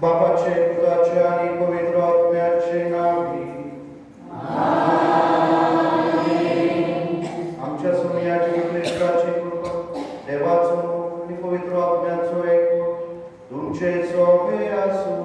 बापाचे, पुत्राचे आणि पवित्र आत्म्याचे नावे. आमच्या सोन्याची कृष्णाची कृपा, देवाचो आणि पवित्र आत्म्याचो ऐको तुमचे सोबे असू.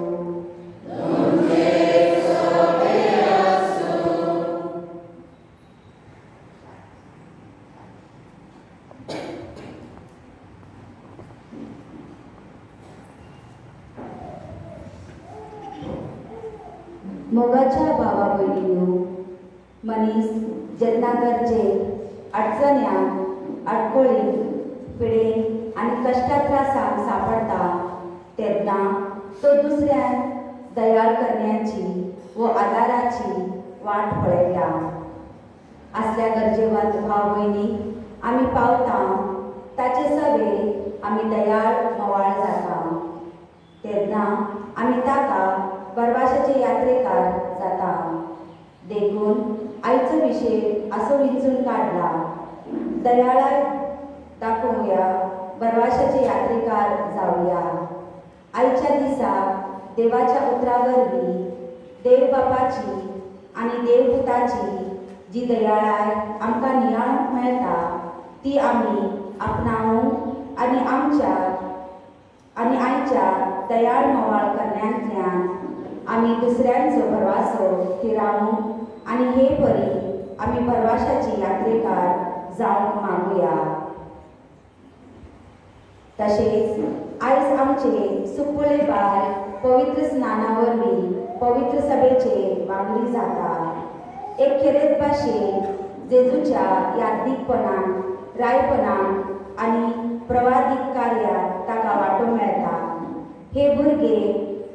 मोगाच्या भावा भयणींनो, मनीस जेन्ना गरजे, अडचण्यां, आडकोळी, पिडे आनी कश्टा त्रासांक सांपडटा तेन्ना तो दुसऱ्यांक दयाळ करण्याची व आदाराची वाट पळयता. असल्या गरजेवंत भाव भयणी आमी पावता ताचे सवे आमी दयाळ मोवाळ जाता. तेन्ना आमी ताका परवाशाचे यात्रेकार जाता. देखून आयचो विशय असो विंचून काडला, दयाळाय दाखोवया, परवाशाचे यात्रेकार जावया. आयच्या दिसा देवाच्या उतरा वरवीं देव बापाची आनी देवपुताची जी दयाळाय आमकां नियाळ मेळटा ती आमी आपणावूंक आनी आयच्या दयाळ मोवाळ करण्यांतल्यान आमी दुसऱ्यांचो परवासो थिरावूंक आनी हे परी आमी परवाशाची यात्रेकार जावंक मागुया. तशेंच आयज आमचे सुपुळे बाय पवित्र स्नाना वरवीं पवित्र सभेचे वांगडी जाता. एक खेरेत भाशेन जेजूच्या यादीकपणान, रायपणान आनी प्रवादीक कार्यात ताका वांटो मेळटा. हे भुरगे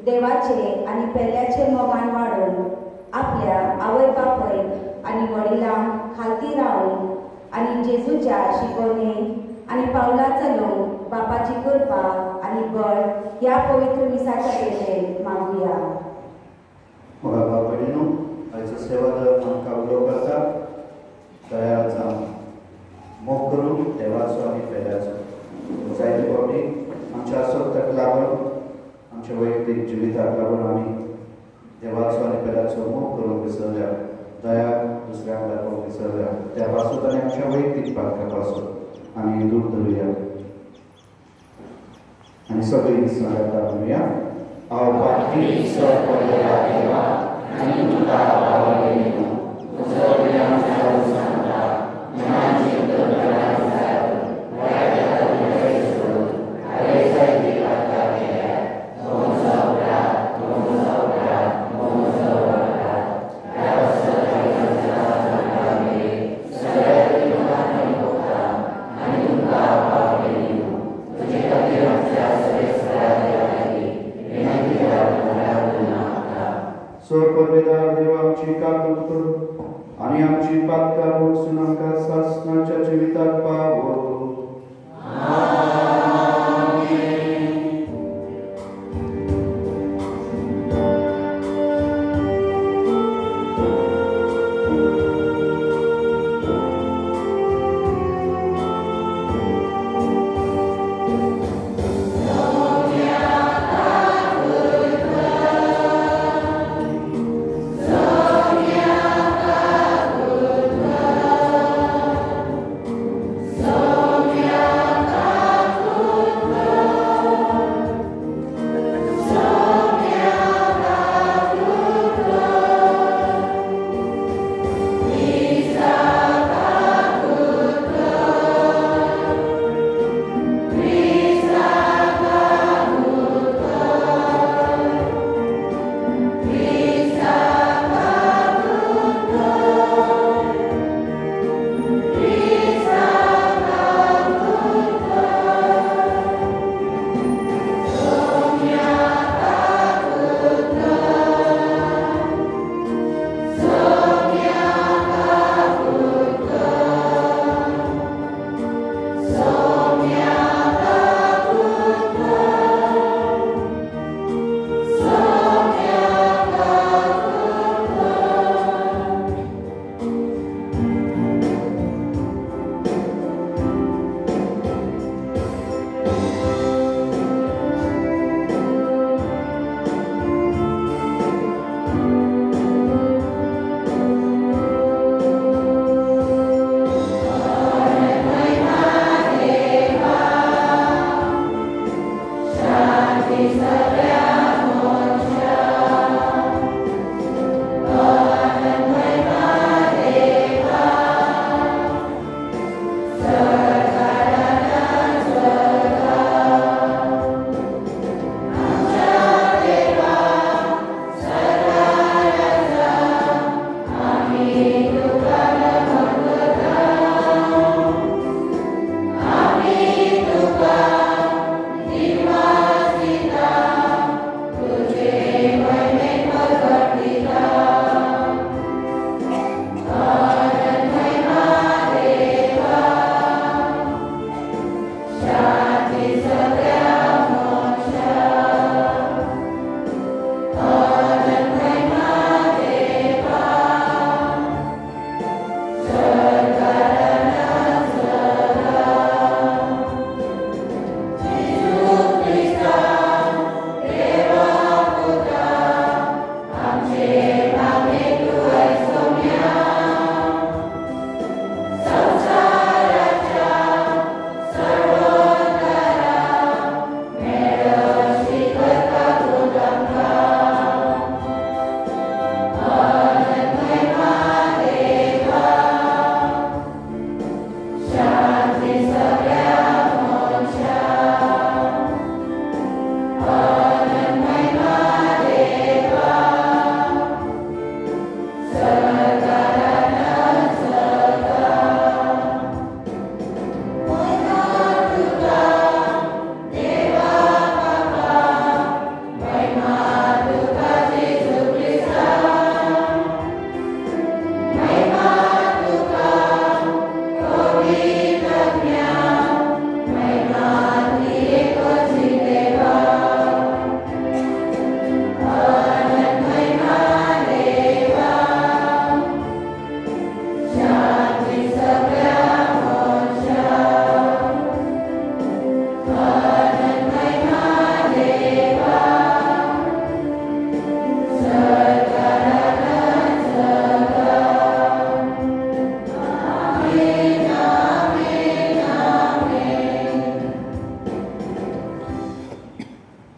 देवाचे आनी पेल्याचे मोगान वाडून आपल्या आवय बापयक आनी वडिलांक खालती रावन आनी जेजूच्या शिकवणेन आनी पावलां चलोवंक बापाची कृपा आनी बळ ह्या पवित्र मिसाच्या वेळेर मागुया. मोगा भाव भयणींनो, आयचो सेवादार आमकां उलो करता. दयाळ जावन मोग करून देवाचो आनी पेल्याचो जायते फावटी आमच्या आसक्ताक लागून आमच्या वैयक्तीक जिविताक लागून आमी देवाचो आनी पेल्याचो मोग करूंक विसरल्या, दया दुसऱ्यांक दाखोवंक विसरल्या. त्या पासून आनी आमच्या वैयक्तीक पालका पासून आमी दूर धरुया आनी सगळीं स्मरता म्हणुया. हांव पार्टी सर पडलेला देवा आनी तुका आवडलेलो तुजो विराम जावं सांगता मनाची उदरगत जावं वयाच्या वय सोडून आयच्या दिवाता गेल्या दोन सवरा ह्या सगळ्या जाणांनी सगळ्या लोकांनी भोगता आनी तुका आवडलेलो तुजे खातीर आमच्या सगळ्या देवाची विनंती सोर परमेदार देवा आमची काकूट कर आनी आमची पातकां मोगसून आमकां सासणाच्या जिविताक पावो. So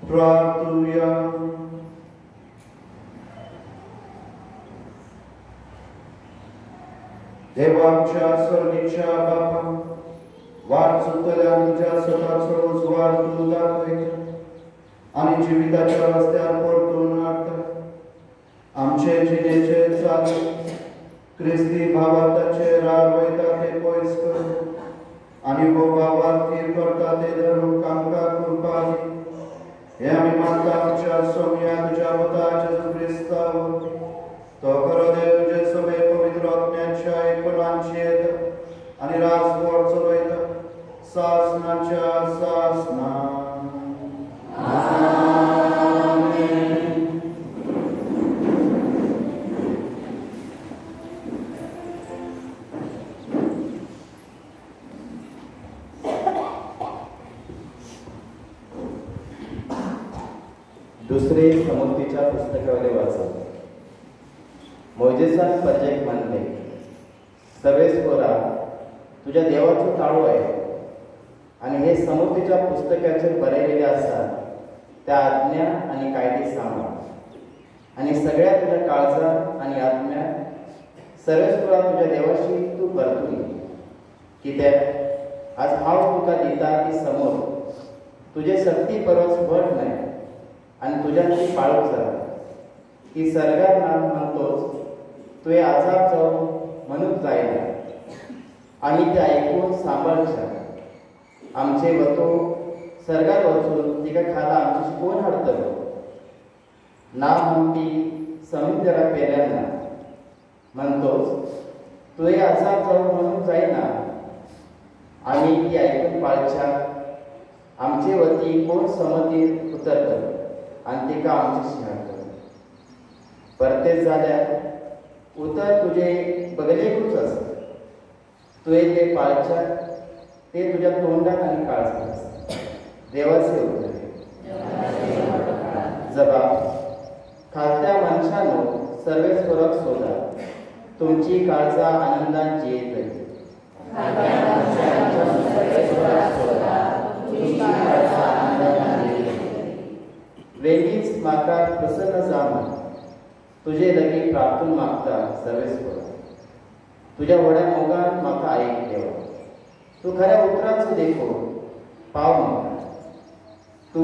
प्रार्थूया. देवाच्या स्वर्गीच्या बापा, वाट चुकल्या तुझ्या स्वतःचा उजवाड तू दाखवायचा आणि जीविताच्या रस्त्यावर परतून आणता. आमचे जिनेचे चालू ख्रिस्ती भावाताचे रावयता ते पयस कर आणि भावात तीर करता ते धरून कामका कृपा दे. हे आम्ही मानता आमच्या स्वामी तुझ्या मताच्या ख्रिस्तावर तो खरो देव जे सगळे पवित्र आत्म्याच्या एकपणांची येत आणि राजवट चलयता शासनाच्या शासना. दुसरे समुद्रीच्या पुस्तकामध्ये वाचत मोजेसात पर्जक म्हणले, सवेस पोरा तुझ्या देवाचो ताळो आहे आणि हे समुद्रीच्या पुस्तकाचेर बरयलेले असतात त्या आज्ञा आणि कायदे सांभाळ आणि सगळ्या तुझ्या काळजा आणि आत्म्या सवेस पोरा तुझ्या देवाशी तू परतून कित्याक आज हांव तुका दिता ती समोर तुझे सक्ती परस भट नाही आणि तुझ्या ती पाळूक जाता की सर्गात नाम म्हणतोच तुझे आजार जाऊन म्हणून जायला आणि ते ऐकून सांभाळच्या. आमचे वतो सर्गात वचून तिका खाला आमची कोण हाडतलो ना म्हणती समुद्रा पेल्यांना म्हणतोच तुझे आजार जाऊन म्हणून जायना आणि ती ऐकून पाळच्या. आमचे वती कोण समतीत उतरतलो आणि तिका आमची हाडतलो. परतेच जाल्यार उतर तुझे बगलेकूच असत तुवें ते पाळच्या ते तुझ्या तोंडात आणि काळजात असत. देवाचे उतर जबाब खालत्या मनशानो सर्वेच फरक सोदा तुमची काळजा आनंदान जियेतली. वेगळीच म्हाका प्रसन्न जावन तुझे लगी प्रार्थून मागता सर्वेस पोरा. तुझ्या व्हड्या मोगान म्हाका आयक देवा. तू खऱ्या उतराचो देखो पाव म्हाका. तू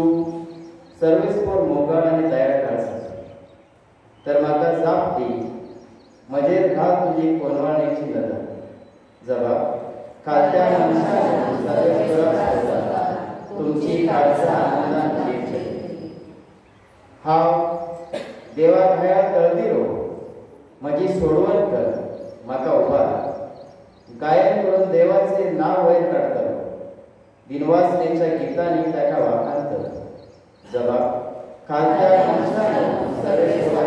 सर्वेस पोर मोगाळ आनी दयाळ काळजाचो तर म्हाका जाप दी. म्हजेर घाल तुजी कोनवाणेची नदर. जबाब खालत्या मनशान सर्वेस पोरा तुमची काळजा आनंदान जियेतली. हांव देवा भायर तळदिरो म्हजी सोडवण कर म्हाका उबार. गायन करून देवाचे नाव वयर काडटलो. दिनवासनेच्या गितांनी ताका वाखाणतलो. जबाब खालत्या मनशान सर्वेस पोरा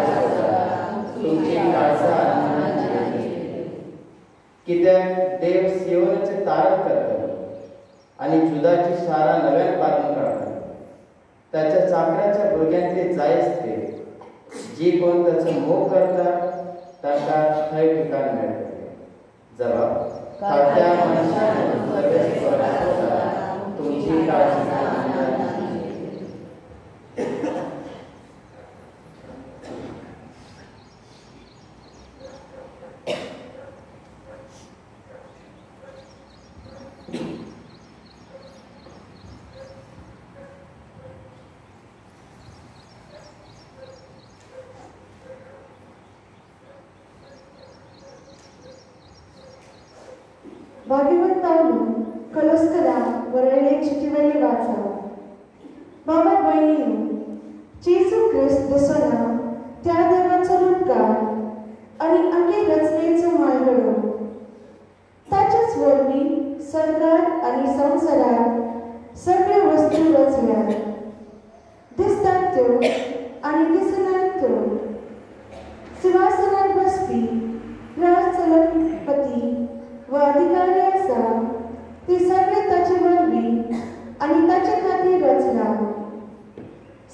तुमची काळजा आनंदान जियेतली. कित्याक देव सियोनाचे तारण करतलो आणि जुदाची शारां नव्यान बांदून काडटलो. ताच्या चाकराच्या भुरग्यांचे जायज ते जी कोण त्याचं मोग करता ताका थंय ठिकाण मेळटलें. जबाब खालत्या मनशान सर्वेस पोरा तुमची काळजी आनंदान जियेतली. भाग्यवान पावलो कलोस्करा बरयले चिठीवेले वाचा. बाबा भयणी जेजू ख्रिस्त दसोना त्या देवाचो उपकार आणि आखे रचनेचो माळगडो ताच्याच वरवीं सरकार आणि संवसारात सगळे वस्तू रचल्यात. दिसतात त्यो आणि दिसनात त्यो. सिंहासनार बसपी राज चलपती व अधिकारी आसा ते सगळे ताचे वरवीं आणि ताचे खातीर रचला.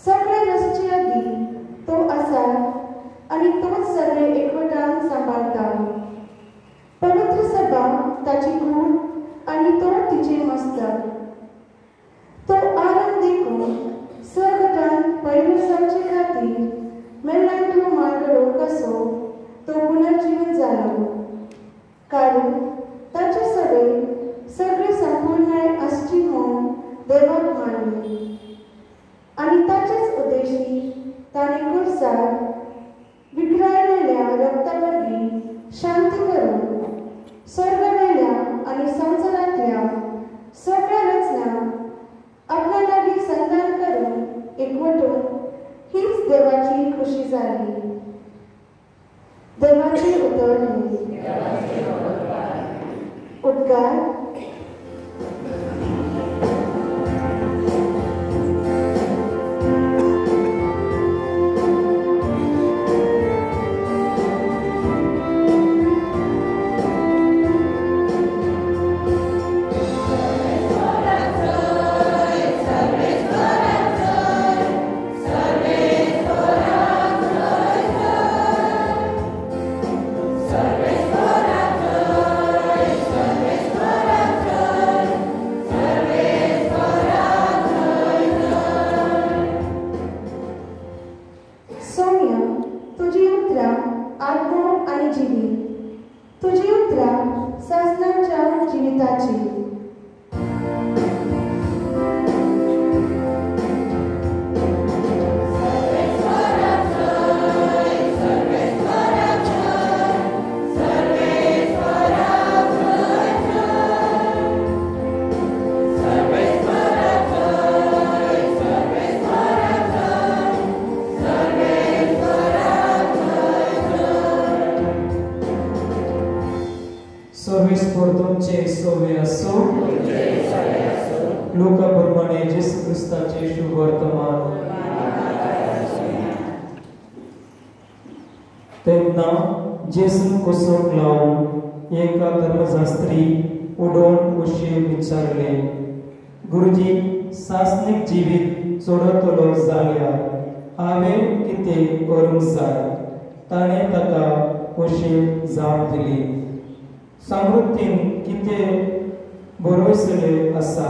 सगळे रचचे आदी तो आसा आणि तोच सगळे एकवटान सांबाळटा. पवित्र सभा ताची कूड आणि तो तिचे मस्तक. तो आराम देखून आणि ताचेच उद्देशी ताणे खुर्सार विखरायलेल्या रक्तावरवी शांती करून स्वर्गमेल्या आणि संसारातल्या सगळ्या रचना आपल्या लागीं संधान करून एकवटून हीच देवाची खुशी झाली. देवाची उतर उद्गार. लोकाप्रमाणे येशू ख्रिस्ताचे शुभ वर्तमान. तेन्ना जेसून कोसोक लावून एका धर्मशास्त्री उडोवन अशें विचारले, गुरुजी, सासणीक जिवीत सोडतलो जाल्यार हांवें कितें करूंक जाय? ताणें ताका अशें जाप दिली, समृद्धीन कितें बरयसलें आसा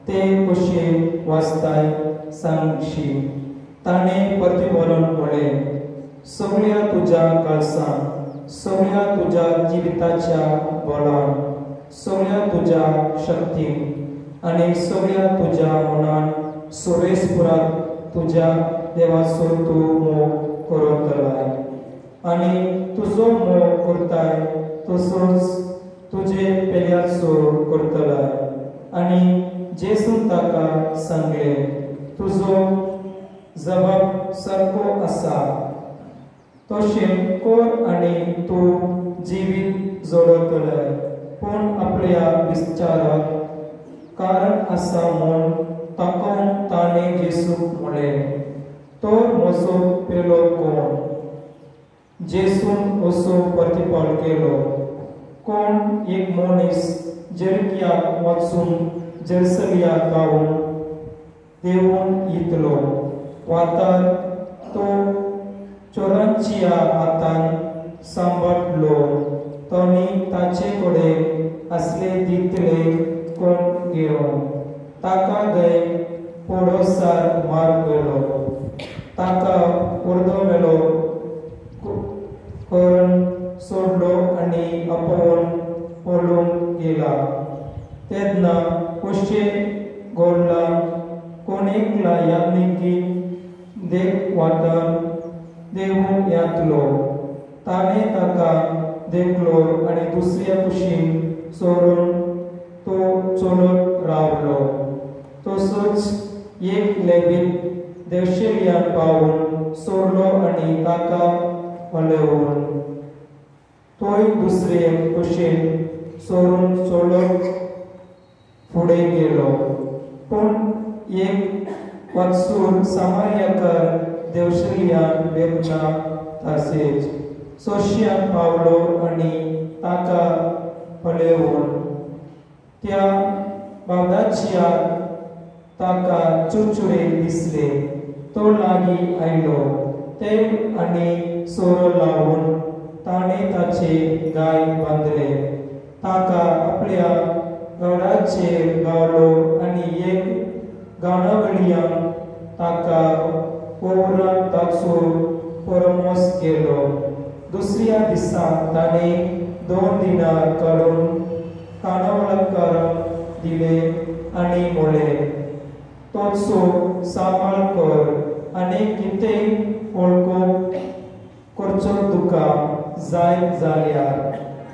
तें कशें वाचताय सांगशी. ताणें प्रतिफलन म्हळें, सगळ्या तुज्या काळजान, सगळ्या तुज्या जिविताच्या बळान, सगळ्या तुज्या शक्तीन आनी सगळ्या तुज्या मनान सुरेशपुरात तुज्या देवाचो तूं मोग करतलाय आनी तुजो मोग करताय तसोच तुजे पेल्याचो करतलाय. आनी जेसून ताका सांगले, तुजो जबाब सारको आसा, तशें कर आनी तूं जिवीत जोडतलाय. पूण आपल्या विचाराक कारण आसा म्हूण ताकोन ताणें जेसूक म्हळें, तो म्हजो पेलो कोण? जेसून असो प्रतिपाल केलो, कोण एक मनीस जेरुसलेमाक वचून जेरुसलेमाक गांवन देंवून येतलो. वातार तो चोरांच्या हातान सांबाळटलो. तांणी ताचे कडेन आसले दितले कोण घेवन ताका गय पोडोसार मार गेलो. ताका उर्दो मेलो करून सोडलो आनी आपोवन पळून गेला. तेन्ना अशें घडलां, कोणेकला याज्ञिकी देख वाटान देंवून येतलो. ताणें ताका देखलो आनी दुसऱ्या कुशीन सोडून तो चलत रावलो. तसोच एक लेवीत देवशेल्यान पावून सोडलो आनी ताका हलवून तोय दुसरे कुशीन सोडून चलत फुडें गेलो. पूण एक वाचून सामार्याकार देवशेल्यान वेवना तशेंच सोशियान पावलो आनी ताका हलवून त्या बाबदाच्या ताका चुरचुरे दिसले. तो लागीं आयलो. ते आनी सोरो लावून ताणें ताचे गाय बांदले. ताका आपल्या गडाचेर गावलो आनी एक गाणावळ्यान ताका ओवरान ताचो परमोस केलो. दुसऱ्या दिसा ताणें 2 दिनार काडून काणावळकारांक दिले आनी म्हळें, तोचो सांबाळ आनी कितेंय वळखूंक करचो तुका जाय जाल्यार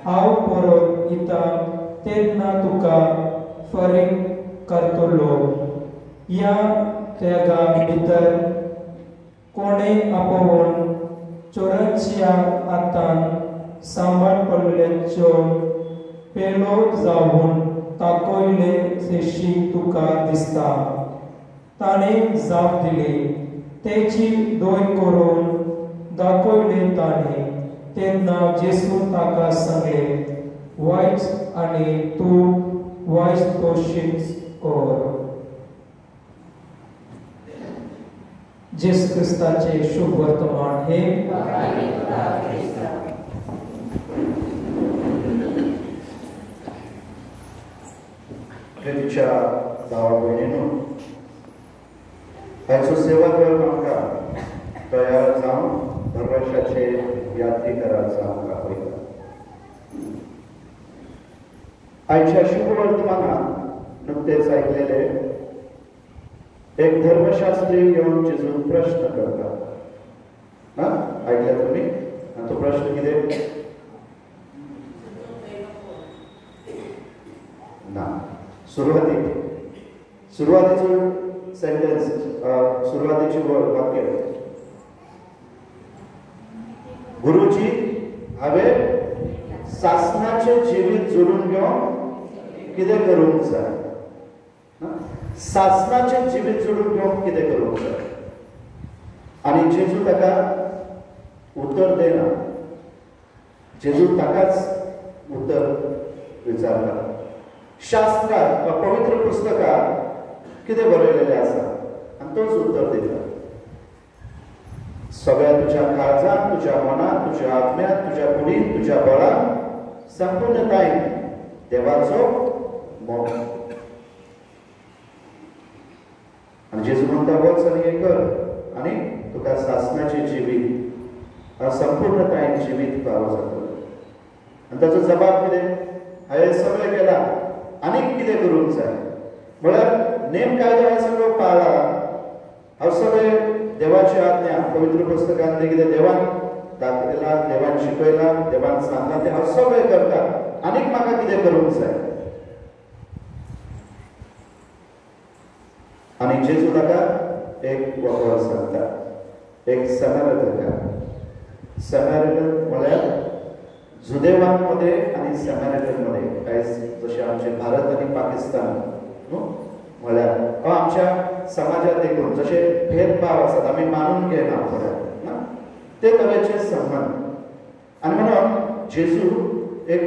हांव परत येता तेन्ना तुका फारीक करतलो. ह्या तेगा भितर कोणेय आपोवन चोरांच्या हातान सांबाळपल्ल्याचो पेलो जावन ताकयले शेशी तुका दिसता. ताणें जाप दिली. तेची दोय करून दाखयले ताणें. तेन्ना जेसून ताका सांगले, वच आनी तूं वच तोशीच कर. जेसू ख्रिस्ताचे शुभ वर्तमान हे प्रेमच्या भावा भयणींनो, हाचो सेवा करप आमकां तयार जावन दरवर्षाचे यात्रेकारांचो आमकां पळयता. आयच्या शुभ वर्तमानात नुकतेच आयकलेले एक धर्मशास्त्री येवन जेजून प्रश्न करता. आयकल्या तुमी? आनी तो प्रश्न कितें? ना, सुरवातीचो सेंटेन्स, सुरवातीची वाक्य, गुरुजी हांवें सासणाचें जिवीत जोडून घेवन कितें करूंक जाय? सासणाचें जिवीत जोडून घेवन कितें करूंक जाय? आनी जेजू ताका उत्तर देना. जेजू ताकाच उत्तर विचारता. शास्त्रांत वा पवित्र पुस्तकांत कितें बरयलेलें आसा आनी तोच उत्तर दिता. सगळ्या तुज्या काळजांत, तुज्या मनांत, तुज्या आत्म्यांत, तुज्या कुडींत, तुज्या बळांत संपूर्णतायेन देवाचो मोग. आनी जेजू म्हणटा, वच आनी हें कर आनी तुका सासणाचें जिवीत संपूर्णतायेन जिवीत फावो जातलो. आनी ताचो जबाब कितें? हांवें सगळें केलां, आनीक कितें करूंक जाय? म्हळ्यार नेम कायदो हांवें सगळो पाळ्ळा. हांव सगळें देवाची आज्ञा पवित्र पुस्तकांत कितें देवान दाखयलां, देवान शिकयलां, देवान सांगलां तें हांव सगळें करतां. आनीक म्हाका कितें करूंक जाय? आनी जेजू ताका एक वखद सांगता. एक सॅमॅरिटन म्हळ्यार जुदेवांमध्ये आनी सॅमॅरिटनमध्ये, आयज जशें आमचे भारत आनी पाकिस्तान म्हळ्यार आमच्या समाजात देखून जशे भेदभाव आसात आमी मानून घेना म्हळ्यार ते तरेचे संबंध. आनी म्हणून जेजू एक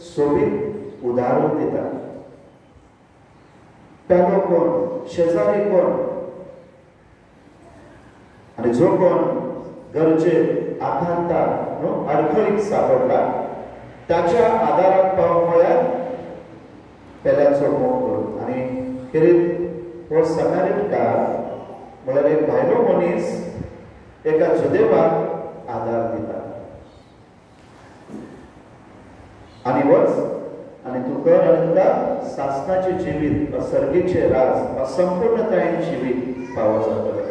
सोबीत उदाहरण दिता. पेलो कोण, शेजारी कोण, आनी जो कोण गरजेक आकांताक आडखळीक सापडला ताच्या आदाराक पावप म्हळ्यार पेल्याचो मोग करून. आनी खेरीत हो सॅमॅरिटन म्हळ्यार एक भायलो मनीस एका जुदेवाक आदार दिता. आनी वच आनी तूं कर आनी तुका सासणाचें जिवीत, सर्गेचें राज, संपूर्णतायेन जिवीत फावो जातलें.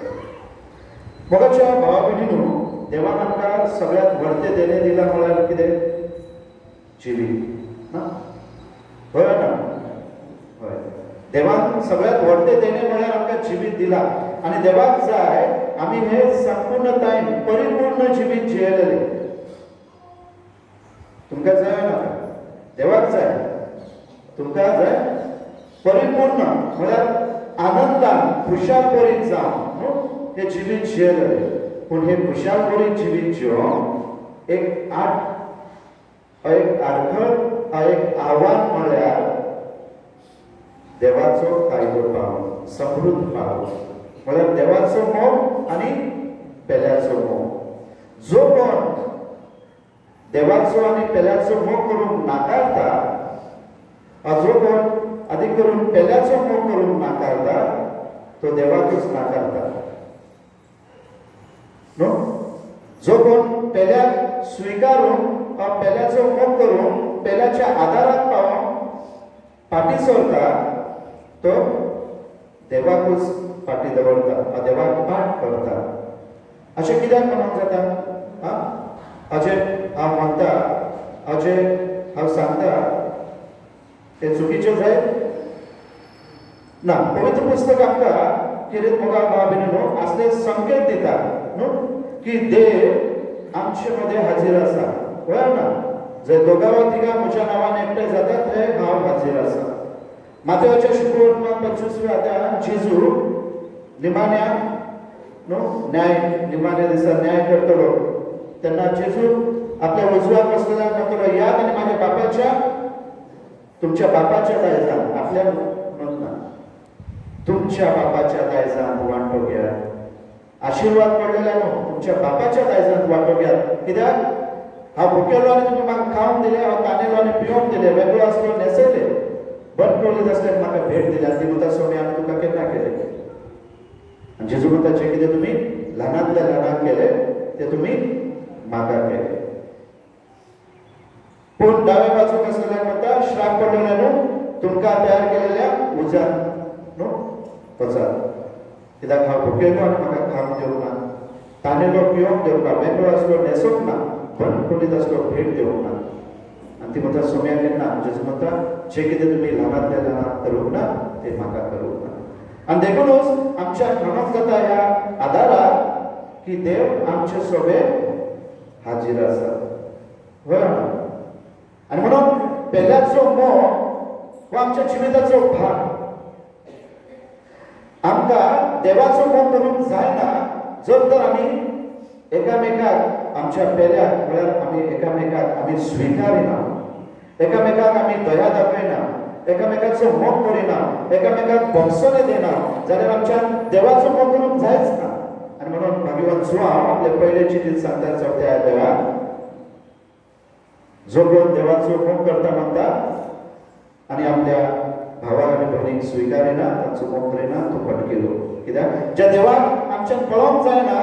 मोगाच्या भावा भयणींनो, देवान आमकां सगळ्यात व्हडलें देणें दिलां म्हळ्यार कितें? जिवीत. हय ना? हय. देवान सगळ्यात व्हडलें देणें म्हळ्यार आमकां जिवीत दिलां. आनी देवाक जाय आमी हें संपूर्णतायेन परिपूर्ण जिवीत जियेलेलें. तुमकां जाय नाका? देवाक जाय. तुमकां जाय परिपूर्ण म्हळ्यार आनंदान खुशालभरीत जावन हें जिवीत जियेलेलें. पूण हें खुशालभरीत जिवीत जियोवंक एक आडखळ, एक आव्हान म्हळ्यार देवाचो कायदो पाळप, समृद्ध पाळप. म्हळ्यार देवाचो मोग आनी पेल्याचो मोग. जो कोण देवाचो आनी पेल्याचो मोग करूंक नाकारता, जो कोण आदी करून पेल्याचो मोग करूंक नाकारता, तो देवाकूच नाकारता. जो कोण पेल्याक स्विकारून पेल्याचो मोग करून पेल्याच्या आदाराक पावून फाटी सरता, तो देवाकूच फाटी दवरता, देवाक पाठ करता. कित्याक म्हणूंक जाता अशें हांव म्हणटा अशें हांव सांगता तें चुकीचें जाय ना. पवित्र पुस्तक आमकां कितें मोगा भाव भयणीनो असले संकेत दिता न्हू की देव आमचे मध्ये हाजीर आसा. कळ्ळें ना. जंय दोगा वा तिगा म्हज्या नांवान एकठांय जाता थंय हांव हाजीर आसा. मातयेच्या शुभवर्तमान 25व्या अध्यायात जेजू निमाण्या निमाण्या दिसा न्याय करतलो तेन्ना जेजू आपल्या उजव्याक बसलेल्याक म्हणटलो याद आनी म्हाज्या बापाच्या तुमच्या बापाच्या दायजान आपल्या म्हणना तुमच्या बापाच्या दायजान वांटो घ्या. आशीर्वाद पडलेल्या न्हू तुमच्या बापाच्या दायजान वांटो घ्या. कित्याक हांव भुकेलो आनी तुमी म्हाका खावंक दिलें, हांव तानेलो आनी पिवंक दिलें, वेगळो आसलो न्हेसयले, बटकळीत आसल्यार म्हाका भेट दिली आनी ती म्हणटा सोमी हांवें तुका केन्ना केलें. आनी जेजू म्हणटा जें कितें तुमी ल्हानांतल्या ल्हानाक केलें तें तुमी म्हाका केलें. पूण दावे बाजूक आसलेल्याक म्हणटा श्राप पडलेले न्हू तुमकां तयार केलेल्या उज्यान न्हू वचात. कित्याक हांव भुकेलो आनी म्हाका खावंक दिवंक ना, तानेलो पिवंक दिवंक ना, वेगळो आसलो न्हेसोवंक ना, बटकळीत आसलो भेट दिवंक ना. आनी ती म्हणटा सोम्या केन्ना. जेजू म्हणटा जें कितें तुमी ल्हानांतल्या ल्हानाक करूंक ना तें म्हाका करूंक ना. आनी देखूनच आमच्या मनांत जाता ह्या आदाराक की देव आमचे सोबे हाजीर आसा. कळ्ळें. आनी म्हणून पेल्याचो मोह हो आमच्या जिविताचो भाग. आमकां देवाचो मोह करूंक जायना जर तर आमी एकामेकाक आमच्या पेल्याक म्हळ्यार आमी एकामेकाक आमी स्विकारिना, एकामेकाक आमी दया दाखयना, एकामेकाचो मोग करिना, एकामेकाक बक्षणे देना जाल्यार आमच्यान देवाचो मोग करूंक जायच ना. आनी म्हणून भाग्यवान जुआंव आपले पयले चिठींत सांगता चवथ्या अध्यायात जो कोण देवाचो मोग करता म्हणटा आनी आपल्या भावाक आनी भयणीक स्विकारिना, ताचो मोग करिना तो फटकेलो. कित्याक ज्या देवाक आमच्यान पळोवंक जायना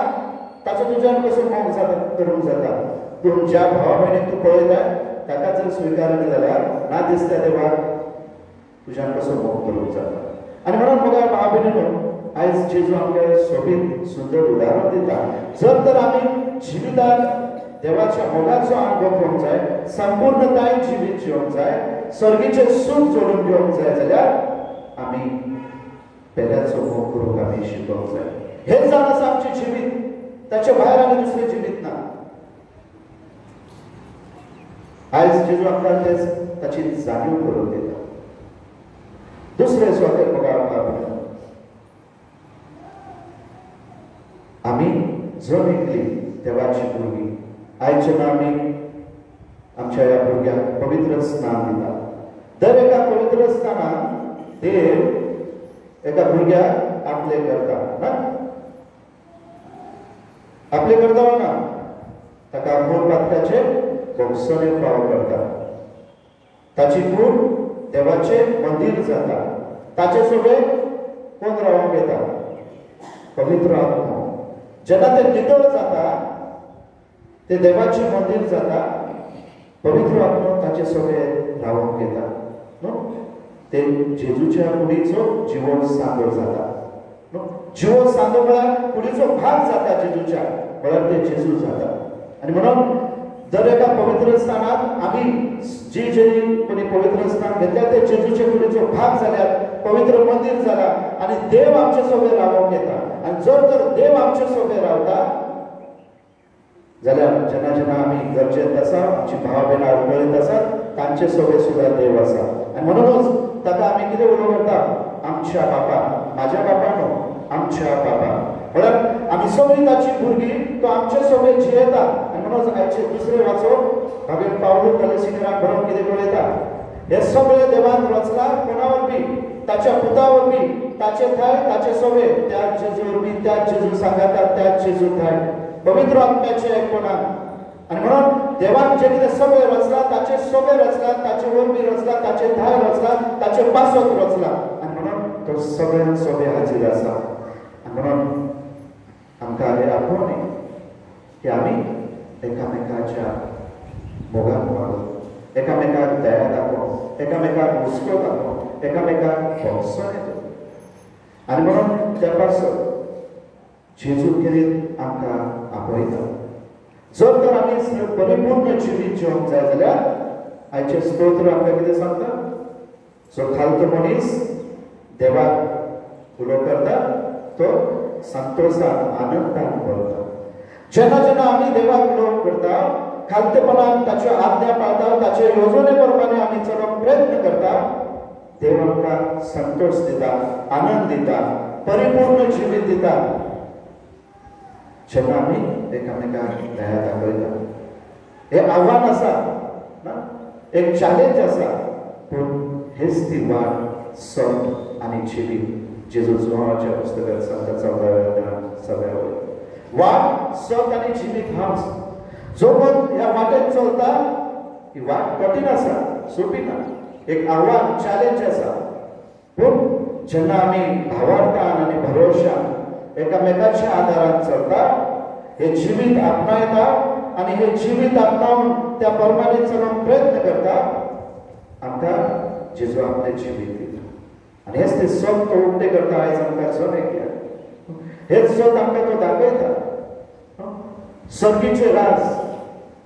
ताचो तुज्यान कसो मोग करूंक जाता. पूण ज्या भावा भयणीक तूं पळयता ताका जर स्विकारिना जाल्यार ना दिसता देवाक तुज्यान कसो मोग करूंक जाता. आनी म्हणून बघा भाव भयणीनो आयज जेजू आमकां सोबीत सुंदर उदाहरण दिता. जर तर आमी जिवितांत देवाच्या मोगाचो अनुभव घेवंक जाय, संपूर्णतायेन जिवीत जिवंक जाय, सर्गीचें सूख जोडून घेवंक जाय जाल्यार आमी पेल्याचो मोग करूंक आमी शिकोवंक जाय. हेच जावन आसा आमचें जिवीत. ताचे भायर आनी दुसरें जिवीत ना. आयज जेजू आमकां तेच ताची जाणीव करून दिता. दुसरें स्वागत बघा आमकां आमी जण एकली देवाची भुरगीं आयच्या आमी आमच्या ह्या भुरग्यांक पवित्र स्नान दिता. दर एका पवित्र स्नानाक देव एका भुरग्याक आपले करता ना, आपले करता वा ना ताका मूळ पातकाचे बक्षणे फाव करता. ताची कूड देवाचे मंदिर जाता. ताचे सोबे कोण रावूंक येता? पवित्र आत्मा. जेन्ना ते नितळ जाता ते देवाचे मंदिर जाता. पवित्र आत्मा ताचे सोबे रावूंक येता न्हू. ते जेजूच्या कुडीचो जिवो सांदो जाता न्हू. जिवो सांदो म्हळ्यार कुडीचो भाग जाता जेजूच्या, म्हळ्यार ते जेजू जाता. आनी म्हणून दर एका पवित्र स्थानात आमी जी कोणी पवित्र स्थान घेतल्या ते जेजूचे कुडीचो भाग जाल्यार पवित्र मंदिर जाला आनी देव आमचे सोबे रावूंक येता. आनी जर तर देव आमचे सोबे रावता जाल्यार जेन्ना जेन्ना आमी गरजेंत आसा, आमची भाव भयणां अडखळीत आसात तांचे सोबे सुद्दां देव आसा. आनी म्हणूनच ताका आमी कितें उलो करता? आमच्या बापा. म्हाज्या बापा न्हू, आमच्या बापा. म्हळ्यार आमी सगळीं ताची भुरगीं, तो आमचे सोबे जियेता. आनी म्हणून आयचे दुसरें वाचो भागेन पावलो कलेसिकराक बरोवन कितें कळयता? हे सगळे देवान रचला कोणा वरवीं? ताच्या पुता वरवीं. ताचे थाय ताचे सोबे त्याच जेजू वरवीं, त्याच जेजू सांगातात, त्याच जेजू थाय पवित्र आत्म्याचे एकपणान. आनी म्हणून देवान जे कितें सगळे रचला ताचे सोबे रचला, ताचे वरवीं रचला, ताचे थाय रचला, ताचे पासत रचला. आनी म्हणून तो सगळ्यांक सोबे हाजीर आसा. आनी म्हणून आमकां हे आपोवणी की आमी एकामेकाच्या मोगान वागप, एकामेकाक दया दाखोवप, एकामेकाक हुस्को दाखोवप, एकामेकाक भोगसणे दिवप. आनी म्हणून त्या पासत जेजू कितें आमकां आपयता. जर तर आमी परिपूर्ण जिवीत जिवंक जाय जाल्यार आयचे स्तोत्र आमकां कितें सांगता, जो खालतो मनीस देवाक उलो करता तो संतोषान आनंदान भरता. जेन्ना जेन्ना आमी देवाक उलो करता, खालतेपणान ताच्यो आज्ञा पाळटा, ताचे येवजणे प्रमाणे आमी चलोवंक प्रयत्न करता, देव आमकां संतोष दिता, आनंद दिता, परिपूर्ण जिवीत दिता. जेन्ना आमी एकामेकांक दया दाखयता. हे आव्हान आसा ना, एक चॅलेंज आसा, पूण हेच ती वाट, सत आनी जिवीत. जेजू जोहाच्या पुस्तकांत सांगता 14व्या अध्यायात 7व्या वचनांत, वाट, सत आनी जिवीत हांच. जो कोण ह्या वाटेन चलता ही वाट कठीण आसा, सोपी ना, एक आव्हान, चॅलेंज आसा. पूण जेन्ना आमी भावार्थान आनी भरोशान एकामेकाच्या आदारान चलता, हे जिवीत आपणायता आनी हे जिवीत आपणावन त्या प्रमाणे चलोवंक प्रयत्न करता, आमकां जेजू आपलें जिवीत दिता. आनी हेच ते सत तो उक्ते करता आयज आमकां जमेक. हेच सत आमकां तो दाखयता. सर्गीचे राज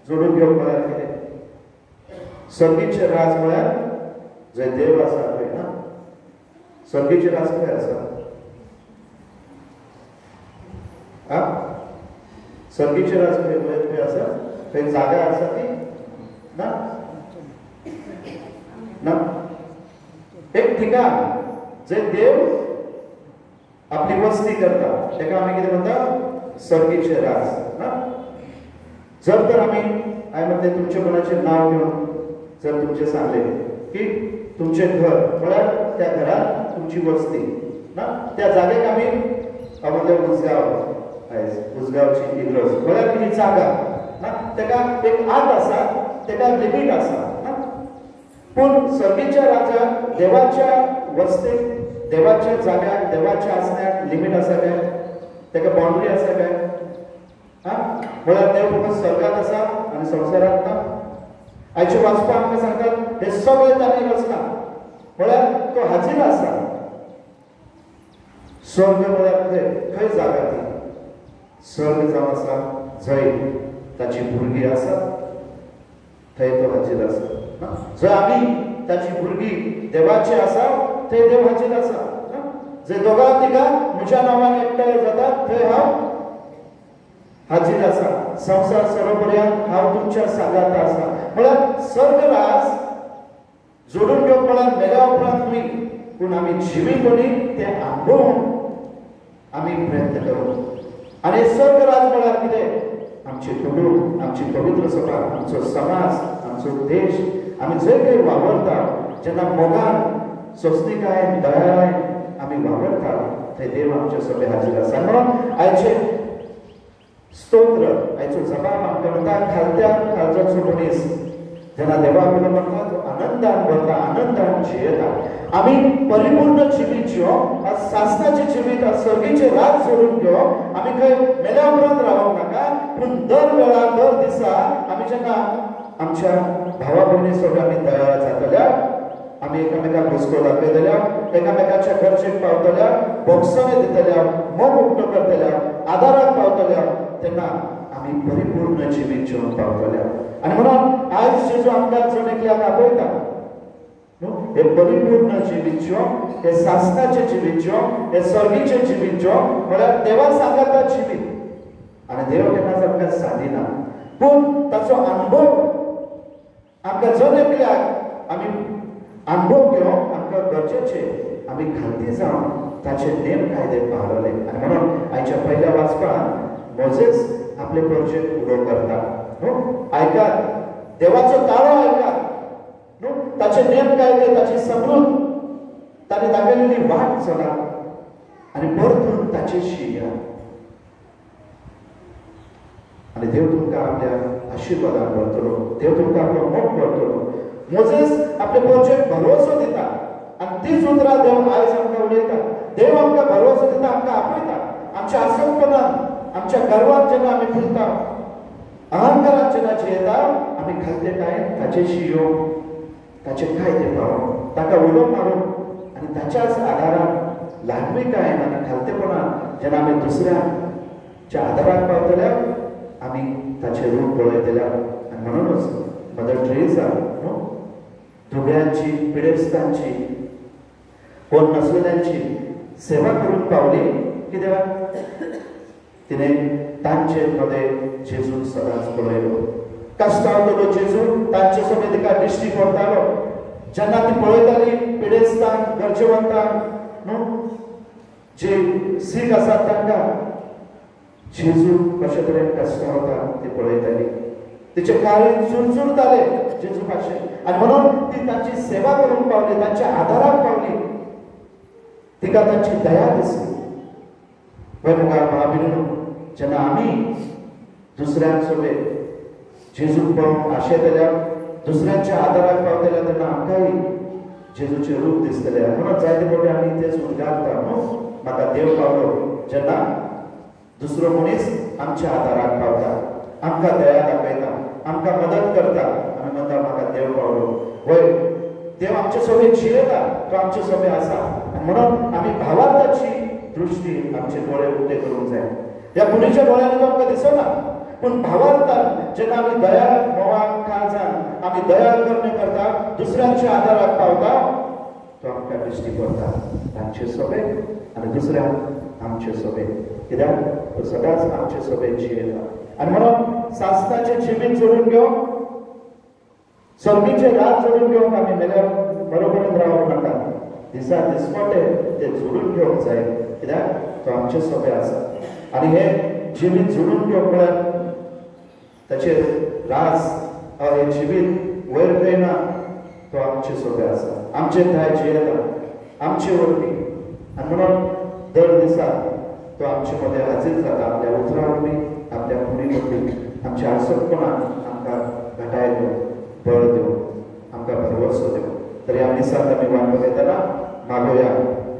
जोडून घेवप म्हळ्यार कितें? सर्गीचे राज म्हळ्यार जंय देव आसा थंय ना. सर्गीचे राज खंय आसा? सर्गीचे राज खंय आसा? खंय जागा आसा ती ना. ना, एक ठिकाण जंय देव आपली वस्ती करता, ताका आमी कितें म्हणटा? सर्गीचे राज ना. जर तर आमी हांवें म्हणलें तुमचे कोणाचें नांव घेवन जर तुमचें सांगलें की तुमचें घर म्हळ्यार त्या घरांत तुमची वस्ती ना, त्या जागेक आमी म्हणलें उजगांव, आयज उजगांवची इग्रोज म्हळ्यार ही जागा ना, ताका एक आट आसा, ताका लिमीट आसा ना. पूण सर्गीच्या राजाक देवाच्या वस्तेक, देवाच्या जाग्याक, देवाच्या आसण्याक लिमीट आसा काय? ताका बाउंड्री आसा काय? म्हळ्यार देव फकत स्वर्गांत आसा आनी संवसारांत ना. आयचे वाचपाक आमकां सांगतात हे सगळे ताणें रचना, म्हळ्यार तो हाजीर आसा. स्वर्ग म्हळ्यार खंय जागा ती? स्वर्ग जावन आसा जंय ताची भुरगीं आसा, थंय तो हाजीर आसा. जंय आमी ताची भुरगीं देवाची आसा, थंय देव हाजीर आसा. जंय दोगां तिगां म्हज्या नांवान एकठांय जातात, थंय हांव हाजीर आसा. संवसार सरोपर्यंत हांव तुमच्या सांगात आसा. म्हळ्यार स्वर्ग राज जोडून घेवप म्हळ्यार मेल्या उपरांत न्ही, पूण आमी जिवीतपणी ते अनुभवून आमी प्रयत्न करूं. आनी स्वर्ग राज म्हळ्यार कितें? आमचे कुटुंब, आमची पवित्र सभा, आमचो समाज, आमचो देश, आमी जंय खंय वावरता, जेन्ना मोगान, सोंसणीकायेन, दयाळायेन आमी वावरता, थंय देव आमचे सगळे हाजीर आसा. म्हणून आयचे स्तोत्र, आयचो जबाब आमकां म्हणटा, खालचो मनीस जेन्ना देवाक उलो म्हणटा तो आनंदान भरता, आनंदान जियेता. आमी परिपूर्ण जिवीत जिवप, सासणाचें जिवीत, सर्गीचें राज जोडून घेवप. आमी खंय मेल्या उपरांत रावंक नाका, पूण दर वेळा, दर दिसा आमी जेन्ना आमच्या भावा भयणी सोबत आमी दयाळ जातल्या, आमी एकामेकाक हुस्को दाखयतल्या, एकामेकाच्या गरजेक पावतल्या, भोगसणे दितल्या, मोग उक्तो करतल्या, आदाराक पावतल्या, तेन्ना आमी परिपूर्ण जिवीत जिवंक पावतल्या. आनी म्हणून आयज जेजू आमकां जणेकल्याक आपयता, हे परिपूर्ण जिवीत जिवंक, हे सासणाचें जिवीत जिवंक, हे सर्गीचें जिवीत जिवंक म्हळ्यार देवा सांगाता जिवीत. आनी देव केन्नाच आमकां सादिना, पूण ताचो अनुभव आमकां जणेकल्याक आमी अनुभव घेवप आमकां गरजेचें. आमी खालती जावन ताचे नेम कायदे पाळले. आनी म्हणून आयच्या पयल्या वाचपांत मोजेस आपले प्रोजेक्ट उडो करता. आयकात, देवाचो ताळो आयकात, ताचे नेम कायदे, ताची समृद्ध, ताणें दाखयलेली वाट चला आनी परतून ताचेशी या. आनी देव तुमकां आपल्या आशिर्वादान भरतलो, देव तुमकां आपलो मोग भरतलो. मोजेस आपले प्रोजेक्ट भरवसो दिता आनी तीच उतरां देव आयज आमकां उलयता. देव आमकां भरवसो दिता, आमकां आपयता. आमच्या आसनपणान, आमच्या गर्वान जेन्ना आमी फुलता, अहंकारान जेन्ना जियेता, आमी खालतेकायेन ताचेशी येवं, ताचे कायदे पाळोवन, ताका उलो मारून आनी ताच्याच आदारान ल्हानविकायेन आनी खालतेपणान जेन्ना आमी दुसऱ्याक च्या आदाराक पावतल्या आमी ताचे रूप पळयतल्या आनी म्हणूनच मदर टेरेसा दुब्यांची पिडेस्तांची कोण नसलेल्यांची सेवा करून पावली कित्याक तिणें तांचे मध्ये जेजू सदांच पळयलो कश्टावतलो जेजू तांचे सोबत तिका दिश्टी पडटालो जेन्ना ती पळयताली पिडेस्तांक गरजेवंतांक जे सीख आसात तांकां जेजू कशे तरेन कश्टावता ती पळयताली तिचे काळी चुरचुरताले जेजू पाशे आनी म्हणून ती तांची सेवा करून पावली तांच्या आदाराक पावली तिका तांची दया दिसली वय मुखार भाव जेन्ना आमी दुसऱ्यांक सोबत जेजूक पळोवन आशेतल्या दुसऱ्यांच्या आदाराक पावतल्या तेन्ना आमकांय जेजूचें रूप दिसतलें म्हणून जायते फावटी आमी तेच उद्गारता म्हाका देव पावलो जेन्ना दुसरो मनीस आमच्या आदाराक पावता आमकां दया दाखयता आमकां मदत करता आमी म्हणटा म्हाका देव पावलो वय देव आमचे सोबत जियेता तो आमचे सोबत आसा म्हणून आमी भावार्थाची दृश्टी आमचे दोळे उक्ते करूंक जाय ह्या मुलीच्या दोळ्यांनी तो आमकां दिसना पूण भावार्थान जेन्ना आमी दया मोवाक काळजान आमी दया करणे करता दुसऱ्यांच्या आदाराक पावता तो आमकां दिश्टी पडटा तांचे सोबत आनी दुसऱ्यांक आमचे सोबत कित्याक तो सदांच आमचे सोबत जियेता आनी म्हणून सासणाचें जिवीत जोडून घेवंक सर्गीचे रात जोडून घेवंक आमी मेल्या बरोबरीन रावप नाका दिसा दिसपटे ते जोडून घेवंक जाय कित्याक तो आमचे सोबत आसा आनी हे जिवीत जोडून घेवंक म्हळ्यार ताचेर रास हे जिवीत वयर खंयना तो आमचे सोबत आसा आमचे थंय जियेता आमचे वरवीं आनी म्हणून दर दिसा तो आमचे मदें हाजीर जाता आपल्या उतरा वरवीं आपल्या कुडी वरवीं आमच्या आसतपणान आमकां घटाय दिवं बळ दिवं आमकां भरवसो दिवं तर ह्या दिसांत आमी वाट पळयतना मागोया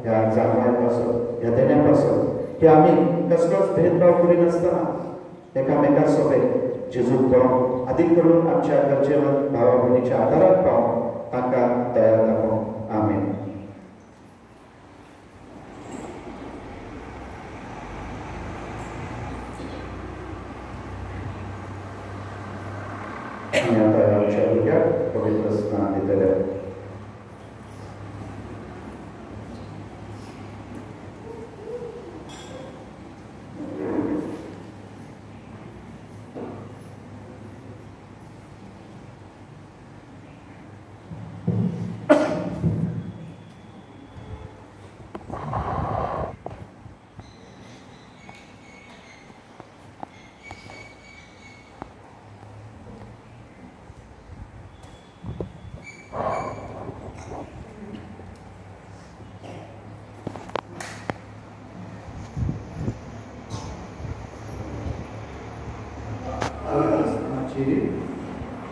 ह्या जागृताय पासून ह्या देण्या पासून की आमी कसलोच भेदभाव करिनासतना एकामेका सोबत जेजूक पळोवन आदीक करून आमच्या गरजेवंत भावा भयणीच्या आदाराक पावून तांकां दया दाखोवंक आमीन आमी आतां आमच्या भुरग्याक पवित्र स्नान दितले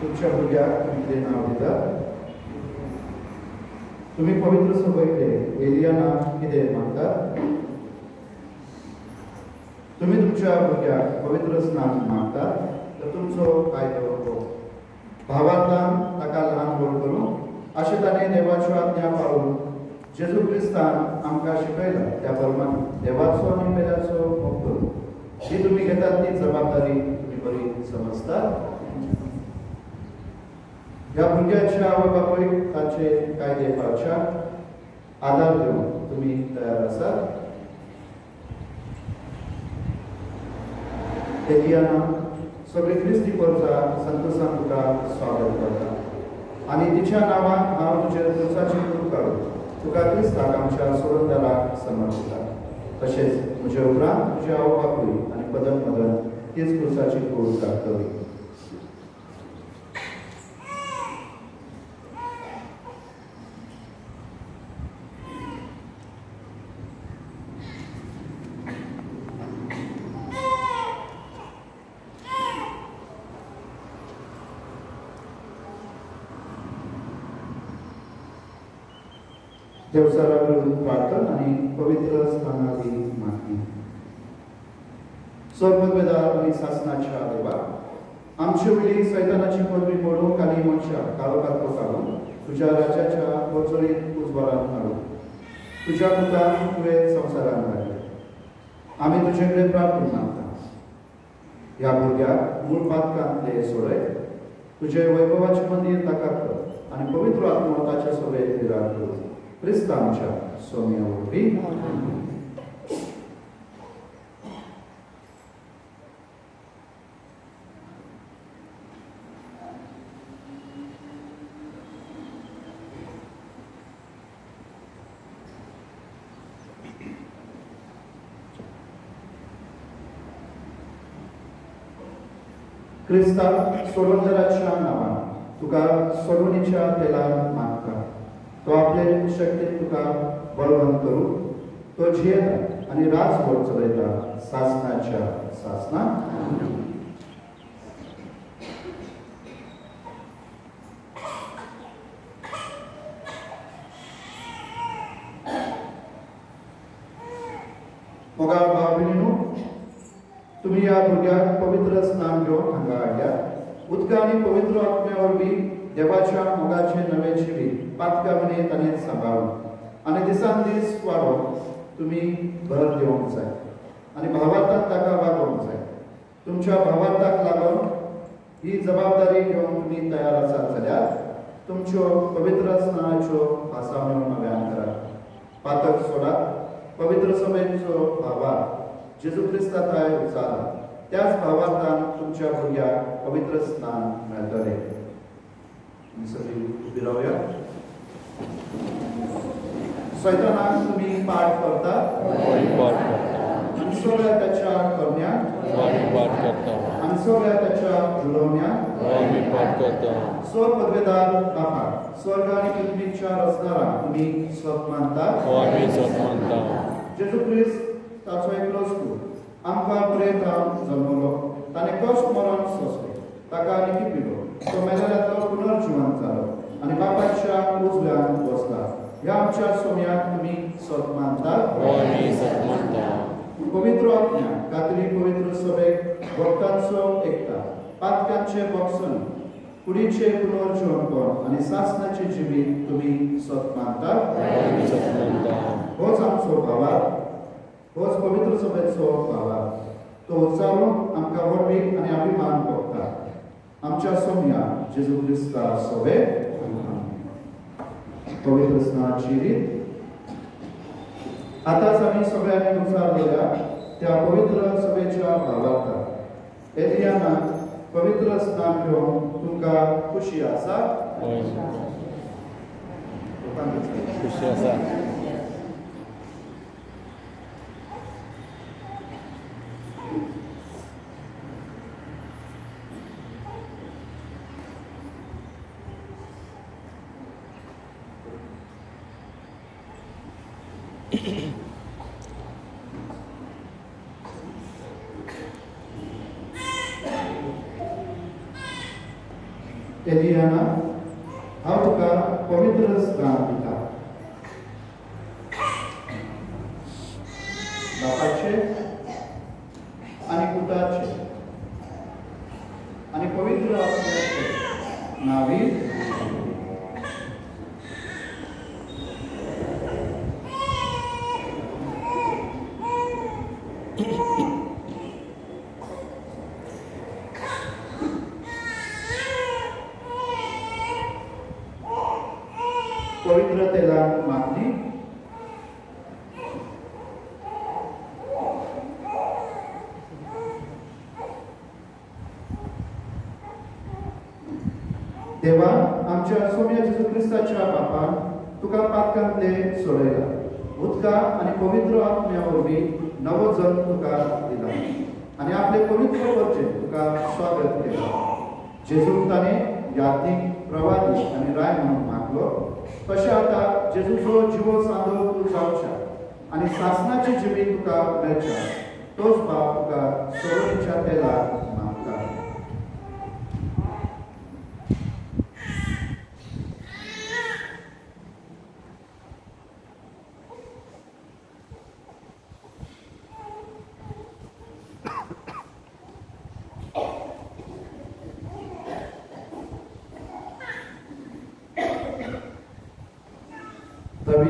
तुमच्या भुरग्याक तुमी कितें नांव दितात तुमी पवित्र सभेचे एलियाना कितें मागतात तुमी तुमच्या भुरग्याक पवित्र स्नान मागतात तर तुमचो कायदो हो भावार्थान ताका ल्हान व्हड करून अशें ताणें देवाच्यो आज्ञा पाळून जेजू क्रिस्तान आमकां शिकयला त्या प्रमाणे देवाचो आनी पेल्याचो मोग करून जी तुमी घेतात ती जबाबदारी तुमी बरी समजतात ह्या भुरग्याच्या आवय बापायक ताचे कायदे पाळच्याक आदार दिवंक तुमी तयार आसात एलियाना सगळी क्रिस्ती परजा संतोषान तुका स्वागत करता आनी तिच्या नांवान हांव तुजे दिवसाची कूड काडून तुका क्रिस्ताक आमच्या सोडंदराक समर्पिता तशेंच म्हजे उपरांत तुजे आवय बापूय आनी पदन मदन तीच दिवसाची कूड काडटली देवसाला मिळून प्रार्थना आणि पवित्र स्थानादी मागणी सर्ववेदार आणि शासनाच्या देवा आमचे वेळी सैतानाची पदवी मोडून आणि मनशा काळोखात काढून तुझ्या राज्याच्या वचळीत उजवारात हाडून तुझ्या पुतान तुवें संवसारांत घातले आमी तुजे कडेन प्रार्थना मागता ह्या भुरग्याक मूळ पातकांतले सोडय तुझे वैभवाचे मंदिर ताका कर आणि पवित्र आत्मोताच्या सभेत विराट कर क्रिस्त आमच्या सोम्या वरवी क्रिस्ता सोडवंदराच्या नावान तुका सोडवणीच्या तेलान मागता तो आपले शक्तीन तुका बळवंत करू तो जियेता आणि राजभर चलयता सासनाच्या सासना मोगा भाव भयणीनो तुम्ही या भुरग्याक पवित्र स्नान घेवन हांगा हाडल्या उदका आनी पवित्र आत्म्या वरवीं देवाच्या मोगाचे नवे जिवीत पातका मने ताणें सांबाळून आनी दिसान दीस वाडोवन तुमी भर दिवंक जाय आनी भावार्थाक ताका वागोवंक जाय तुमच्या भावार्थाक लागून ही जबाबदारी घेवन तुमी तयार आसात जाल्यार तुमच्यो पवित्र स्नानाच्यो भासावण्यो नव्यान करात पातक सोडात पवित्र सभेचो भावार्थ जेजू क्रिस्ताताय उचाला त्याच भावार्थान तुमच्या भुरग्याक पवित्र स्नान मेळटलें सगळीं उबी रावया सैतानाक तुमी पाठ करतात आनी सगळ्या ताच्या करण्याक आनी सगळ्या ताच्या उलोवण्याक स्वर पदवेदार बापाक स्वर्ग आनी पृथ्वीच्या रचणाराक तुमी सत मानतात जेजू क्रिस्त ताचो एकलोच पूत आमकां प्रेत जल्मलो ताणें कश्ट मरण सोंसलें ताका आनी पिलो तो मेलेल्यांतलो पुनर्जिवंत जालो आनी बापाच्या उजव्यान बसला ह्या आमच्या सोम्याक तुमी सत मानतात पवित्र आत्म्या कातरी पवित्र सभेक भक्तांचो एकता पातकांचे बक्षण कुडीचे पुनर्जिवंतपण आनी सासनाचे जिवीत तुमी सत मानतात होच आमचो भावार्थ होच पवित्र सभेचो भावार्थ तो उच्चारून आमकां वडवीक आनी अभिमान भोगता आमच्या सोम्या जेजू क्रिस्ता सभे पवित्र स्नानाची रीत आताच आमी सगळ्यांनी उच्चारलेल्या त्या पवित्र सभेच्या भावार्थाक एदियाना पवित्र स्नान घेवन तुमकां खुशी आसा खुशी आसा एलियाना हांव तुका पवित्र स्नान दिता बापाचे आनी पुताचे आनी पवित्र आत्म्याचे नावी पवित्र तेलान मागणी देवा आमच्या सोम्या जेजू क्रिस्ताच्या बापान तुका पातकांतले सोडयला उदका आनी पवित्र आत्म्या वरवीं नवो जल्म तुका दिला आनी आपले पवित्र वर्जेन तुका स्वागत केला जेजूक ताणें यादीक प्रवादी आनी राय म्हणून मागलो तशें आतां जेजूचो जिवो सांदो तूं जावच्या आनी सासनाची जिवीत तुका मेळच्या तोच बाप तुका सोडवणीच्या तेलाक मागता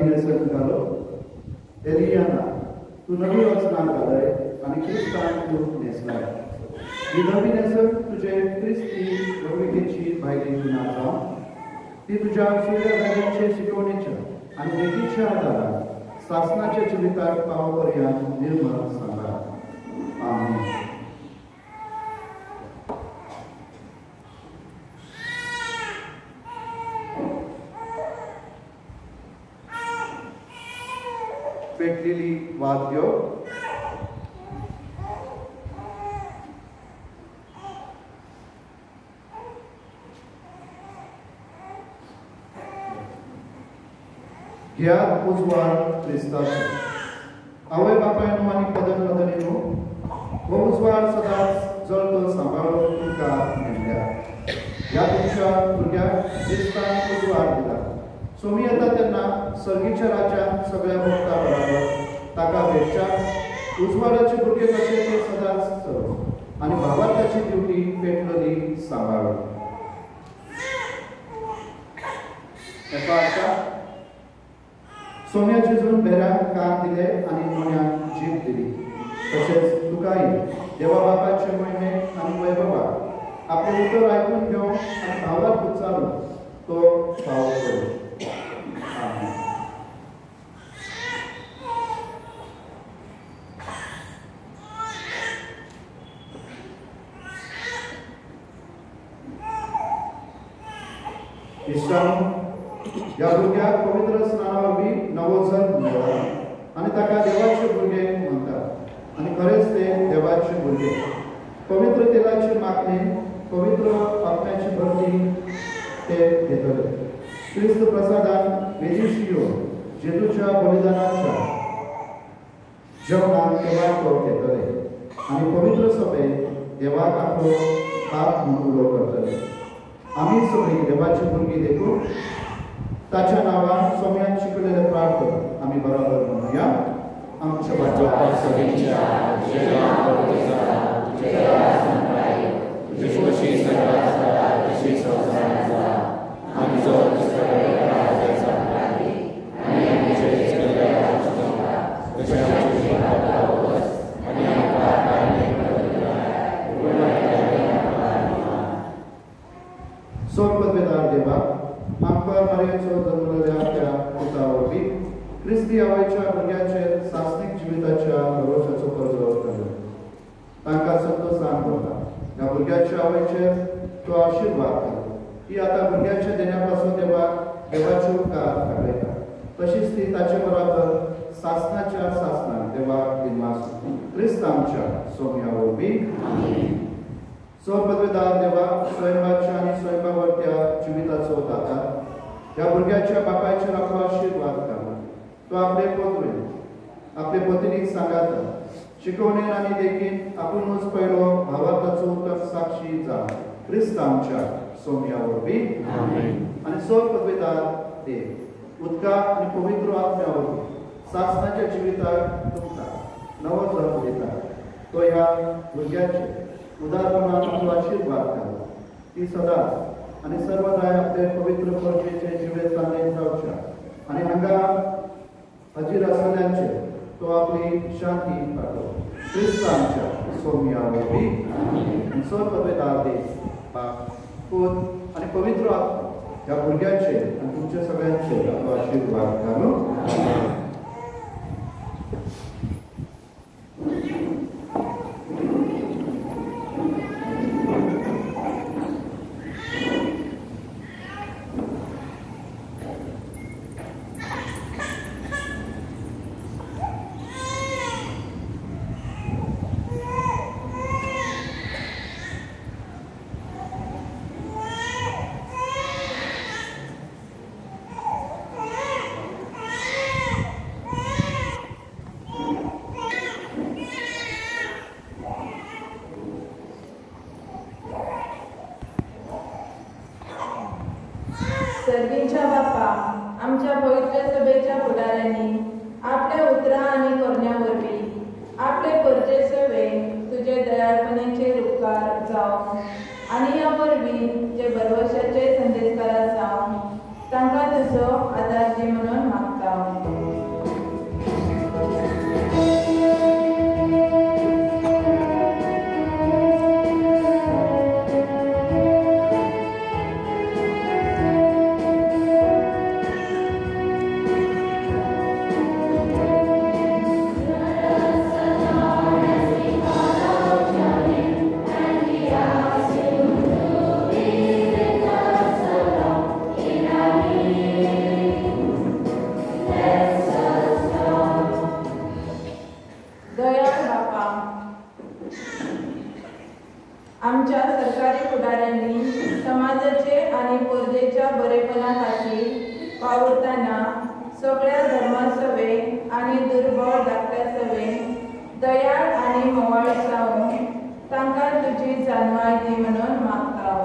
नेसन घालो एलियाना तू नवी वचना घालय आनी क्रिस्तान तूं नेसलाय विधविनेसर तुझे क्रिस्ती वडविकेची भायली नाचा ती तुझ्या सूर्यदारांचे शिकवणीच्या आणि देवीच्या आधारात शासनाच्या जिविताक पावपर्यंत निर्मळ सांगा. आमेन. पेटलेली वाद्य ह्या उजवाड क्रिस्ताचो आवय बापायनो आनी पदन मदनीनो हो उजवाड सदांच जळतो सांबाळून तुमकां मेळ्ळ्या. ह्या तुमच्या भुरग्याक क्रिस्तान उजवाड दिला. सोमी येता तेन्ना सर्गीच्या राज्यात सगळ्या भक्तां बरोबर ताका भेटच्या उजवाडाचे भुरगे कशे ते सदांच चलप आनी भावार्थाची ड्युटी पेटलेली सांबाळप. हेचो अर्थ सोम्याचे जून बेऱ्यांक काम दिले आनी मोन्यांक जीप दिली. तशेंच तुकाय देवा बापाचे महिमे आनी वैभवाक आपले उतर आयकून घेवन आनी भावाक उचारून तो फावो कर. आमेन. इश्टानो ह्या भुरग्याक पवित्र स्नानावरवी नवो जल्म मेळ्ळा आनी ताका देवाचे भुरगे म्हणटात आनी खरेंच ते देवाचे भुरगे. पवित्र तेलाची मागणी पवित्र आत्म्याची भरती ते घेतले. क्रिस्त प्रसादान वेजीशियो जेजूच्या बलिदानाच्या जेवणात तेव्हा तो घेतले आनी पवित्र सभेत देवाक आपलो हात म्हणून उलो करतले. आमी सगळीं देवाची भुरगीं देखून ताच्या नांवान सोम्यान शिकलेले प्रार्थना आमी बरोबर म्हणुया. आमच्या सोपदवेदार देवा आमकां मारयेचो जल्मलेल्या त्या पुतावरवी क्रिस्ती आवयच्या भुरग्याचेर शासनीक जिविताच्या भरोशाचो कर्ज केलो. तांकां संतोषान करता. ह्या भुरग्याच्या आवयचेर तो आशिर्वाद केलो. ती आतां भुरग्याच्या देण्या पासून देवाचे उपकार दाखयता. तशीच ती ताचे बरोबर शासनाच्या शासनाक देवाक दिनवास क्रिस्त आमच्या सोम्या वरवी. सोर पदवेदार देवा स्वयंभाच्या आणि स्वयंभावरत्या जिविताचो दाता ह्या भुरग्याच्या बापायचेर आपलो आशिर्वाद घाला. तो आपले आपले पत्नीक सांगाता शिकवणेन आनी देखीन आपुणूच पयलो भावार्थाचो उतर साक्षी जा. क्रिस्त आमच्या सोम्या वरवी. आनी सोर पदवेदार देव उदका आनी पवित्र आत्म्या वरवी शासनाच्या जिविताक तुमकां नवो जल्म दिता. तो ह्या भुरग्याचे उदारपणान आपलो आशिर्वाद घाला. ती सदांच आनी सर्वदाय आपले पवित्र परमेचे जिवेत तांणे जावच्या आनी हांगा हजीर आसल्यांचे तो आपली शांती पाठव. क्रिस्त आमच्या सोम्या वरवी. सोर पदवेदार देव बाप पूत आनी पवित्र आत्मा ह्या भुरग्याचे आनी तुमचे सगळ्यांचे आपलो आशिर्वाद घालून. सर्गींच्या बापा आमच्या पवित्र सभेच्या फुडाऱ्यांनी आपल्या उतरां आनी करण्यावरवी आपले परजे सेवे तुजे दयाळपणेचे उपकार जावं आनी ह्या वरवीं जे भरवशाचे संदेशकार आसा तांकां तुजो आदार दी म्हणून मागता. आमच्या सरकारी फुडाऱ्यांनी समाजाचे आणि परदेच्या बरेपणा खातीर वावुरतना सगळ्या धर्मासवे आणि दुर्बळ धाकट्या सवे दयाळ आणि मोवाळ जावन तांकां तुजी जाणवाय दी म्हणून मागता.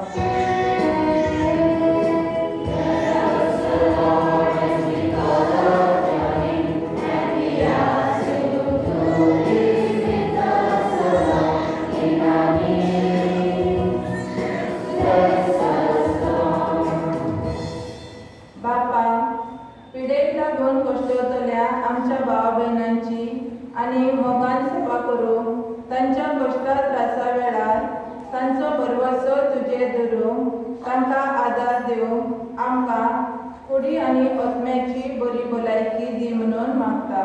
बापा, पिडेक लागून कश्टतल्या आमच्या भावा बहिणांची आणि मोगान सेवा करूं तांच्या कश्टा त्रासा वेळार तांचो भरवसो तुजे धरूं तांकां आदार दिवं आमकां कुडी आनी ओतम्याची बरी भलायकी दी म्हणून मागता.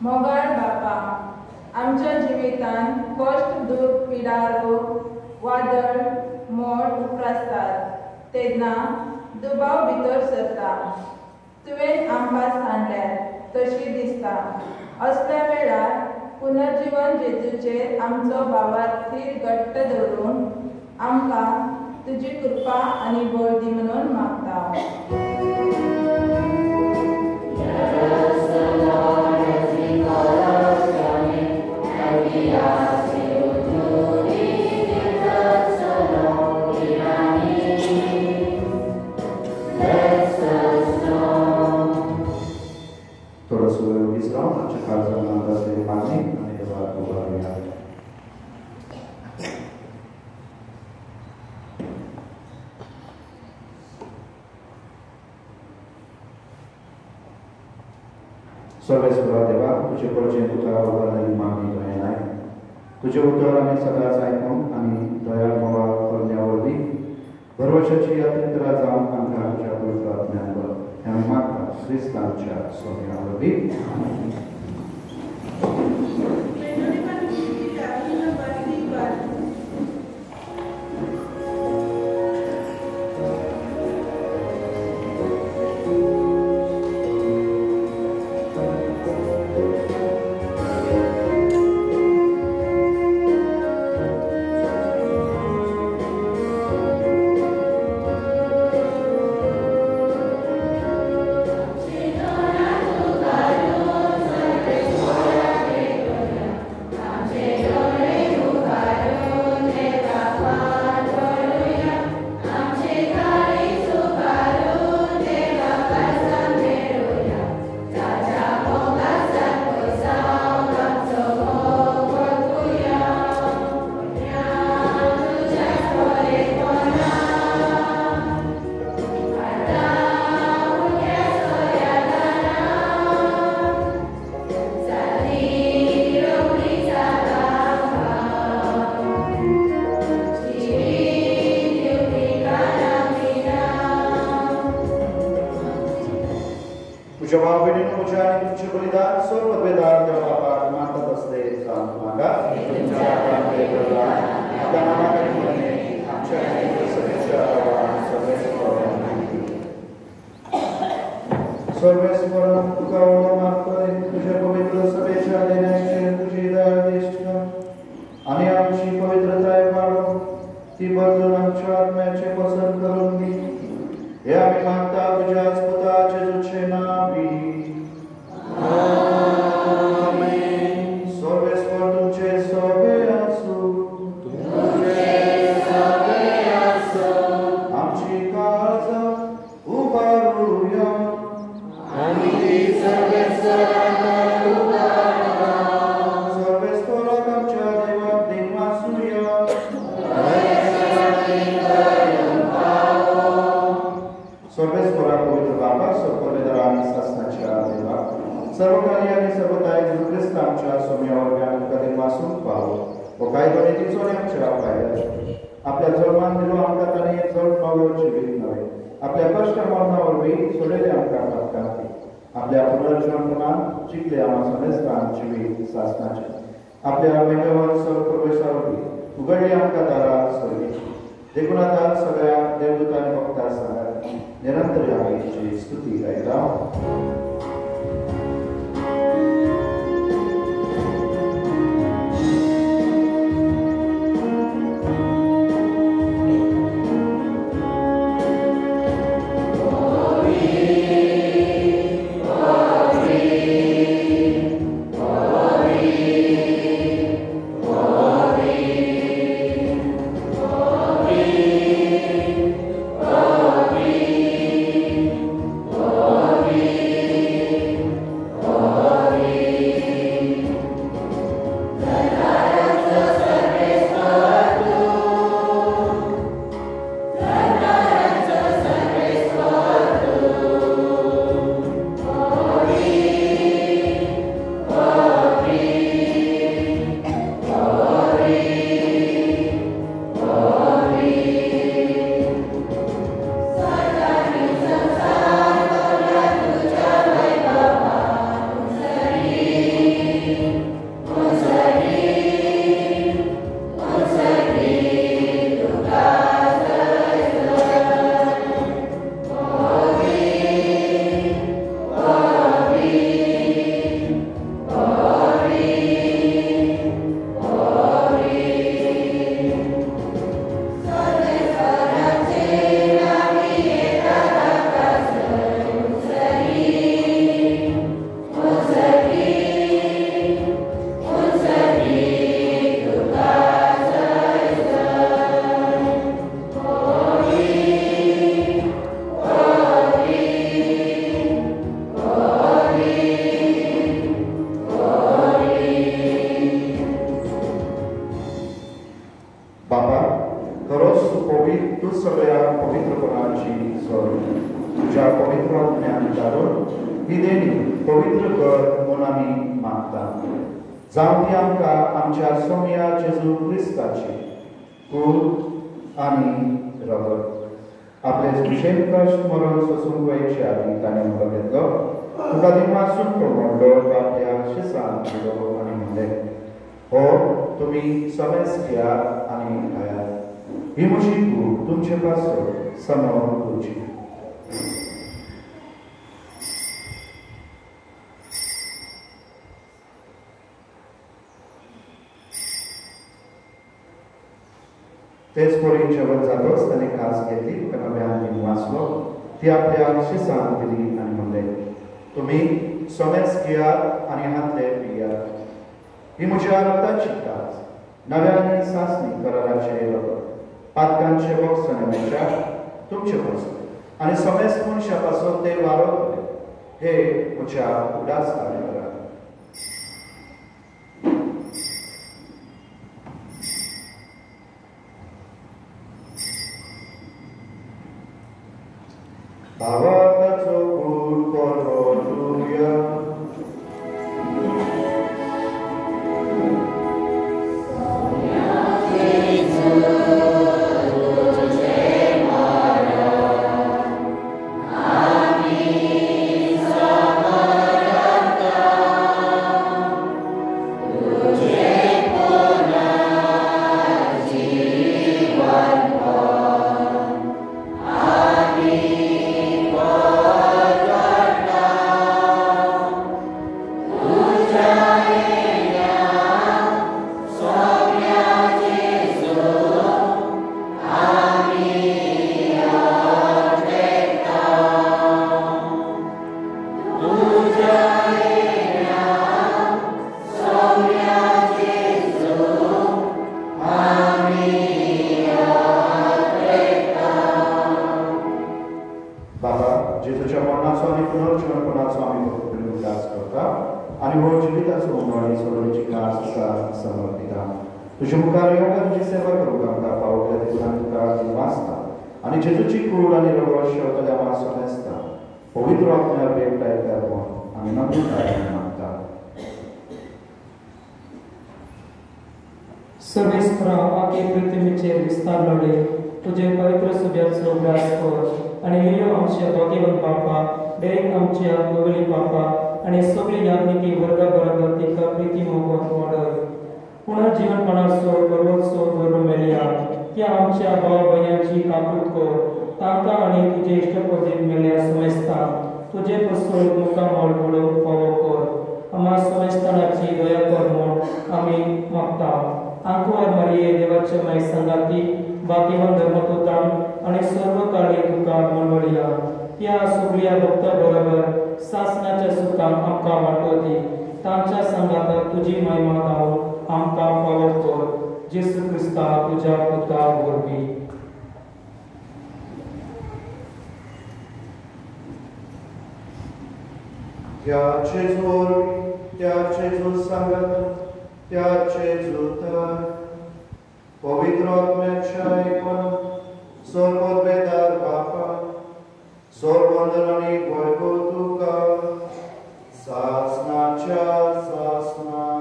मोगाळ बापा, आमच्या जिवितांत कश्ट दूख पिडा रोग वादळ मोड उपरासतात तेन्ना दुबाव भितर सरता. तुवें आमकां सांडल्यार तशी दिसता. असल्या वेळार पुनर्जीवन जेजूचेर आमचो भावार्थी घट्ट धरून आमकां तुजी कृपा आनी बळ दी म्हणून मागता. थोडंसं वेळ विश्राम आमच्या काळजांना असलेली मागणी आणि देवाला उभारूया. सर्वेश्वरा देवा, तुझे परचे तुका उभारलेली मागणी तुवें नाही. तुझे उतर आनी सदांच आयकून आनी दयाळ मोवा करण्यावरवी भरवशाची यात्रेकरा जावन आमकां तुज्या पवित्र आत्म्यान भर. हें आमी मागता क्रिस्तांच्या सोम्यावरवी. तुझ्या भाव बहिणींनो, तुझ्या आणि तुमचे बलिदान सर्व पदवेदार देवा बापाक मानतात असले जाणून मागा. सर्वेश्वर तुका ओळख मागतोय तुझ्या पवित्र सभेच्या देण्याचे तुझी दया दिष्ट आणि आमची पवित्रताय वाढव. ती बदलून आमच्या आत्म्याचे पसंत करून दी. हे आम्ही मागता तुझ्या स्वतःचे तुझे नावी. आमेन. सर्वेश्वर तुमचे सभे असो. आमची काळज उभारूया. सर्वेश्वराक आमच्या देवाक दिन वासूया. सर्वेश्वरा पवित्र बाबा सर्वपदवेदार आणि शासनाच्या देवा सर्व कार्य आणि सर्व दायित्व ख्रिस्त आमच्या सोम्यावर व्यान करीन वासून पाहो व काय दोन्ही चोरी आमच्या पाहिजे. आपल्या जन्मान दिलो आमकां ताणें चड नवो जिवीत नवे. आपल्या कष्ट मरणावर वेळी सोडले आमकां पत्कांती. आपल्या पुनर्जन्मनान चिकले आम्हा समेस्तान जिवीत शासनाचे आपल्या मेघवान प्रवेशावरवी उघडली आमकां दारां स्वर्गीची. देखून आतां सगळ्या देवदूतांनी भक्तां सांगात निरंतर आमी तुजी स्तुती गायता. ही म्हजी कूड तुमचे पासो समोर तुजी. तेच परी जेवण जातोच ताणें खास घेतली, कनब्यान वाचलो, ती आपल्या शिसांक दिली आनी म्हणलें, तुमी सोमेस घेयात आनी हातले पियात. ही म्हज्या रगताची कास, नव्या आनी सासणी कराराचे रगत, पातकांचे वखसण्याच्या तुमचे पासून आनी सोमेस मनशा पासून ते वारो हे म्हज्या उडास करा. भावाताचो कूड कोरो लुया. तुझे मुखार येवंक तुजी सेवा करूंक आमकां पावल्या देखून तुका वाचता आनी जेजूची कूड आनी रगत शेवतल्या वाचून आसता. पवित्र आत्म्यार भेटताय करपण आमी नम्रताय मागता. सर्वेस्त्र आगे पृथ्वीचेर विस्तारलोले तुझे पवित्र सुब्याचो उगडास कर आनी इल्यो आमच्या दोगेवन बापा डेरेक आमच्या पगली बापा आनी सगळी याज्ञिकी वर्गा बरोबर तिका प्रिती मोगोन वाडय. उत्सव धरून मेल्या त्या आमच्या भाव भयणाची काकूट कर तांकां आनी तुजे इश्टपतीक मेल्या समेस्ता तुजे पसून मुक्काम पडून फावो कर आम्हा समेस्तानाची दया कर म्हूण आमी मागता आंकुवार मारये देवाचे माय संगाती बाकीवन धर्मतोतान आनी सर्व काळी तुका मंडळीया त्या सगळ्या भक्ता बरोबर सासनाच्या सुखान आमकां वांटो दी तांच्या संगात तुजी महिमा गावून आमकां फावो कर जेसू क्रिस्ता तुज्या पुता वरवीं त्याचे जोर त्याचे जो सांगत त्याचे जोतर पवित्र आत्म्याच्या ऐकून सर्वोद्वेदार बापा सर्ववंदन आणि वैभव तुका सासनाच्या सासना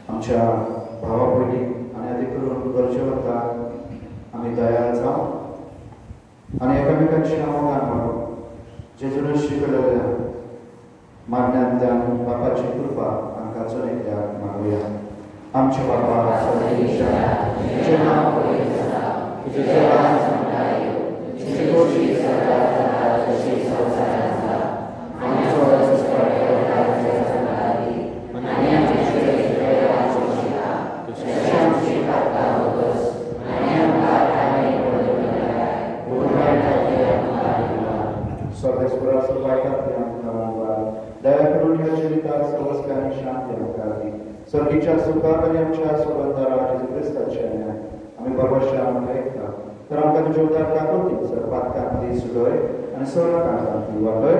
आमच्या भावा भयणीक आनी अधिक करून गरजे वता आमी दयाळ जावं आनी एकामेकांच्या मोगान वाडूं जेजून शिकयलेल्या मागण्यांतल्यान बापाची कृपा आमकां चलयत्याक मागुया आमचे बापा तुजें नांव तुजें राज्य तुजी खोशी जशी संवसारांत जाता आमचो दया करून ह्या जिविताक सर्वस्कांनी शांती आमकां दी सर्गीच्या सुखाक आनी आमच्या सुगंधारा जेजू क्रिस्ताचे आमी परमेश्वरान आयकता तर आमकां तुजे उदार काकुती सर्वात दी सुडय आनी सर्व कांतांती वाटय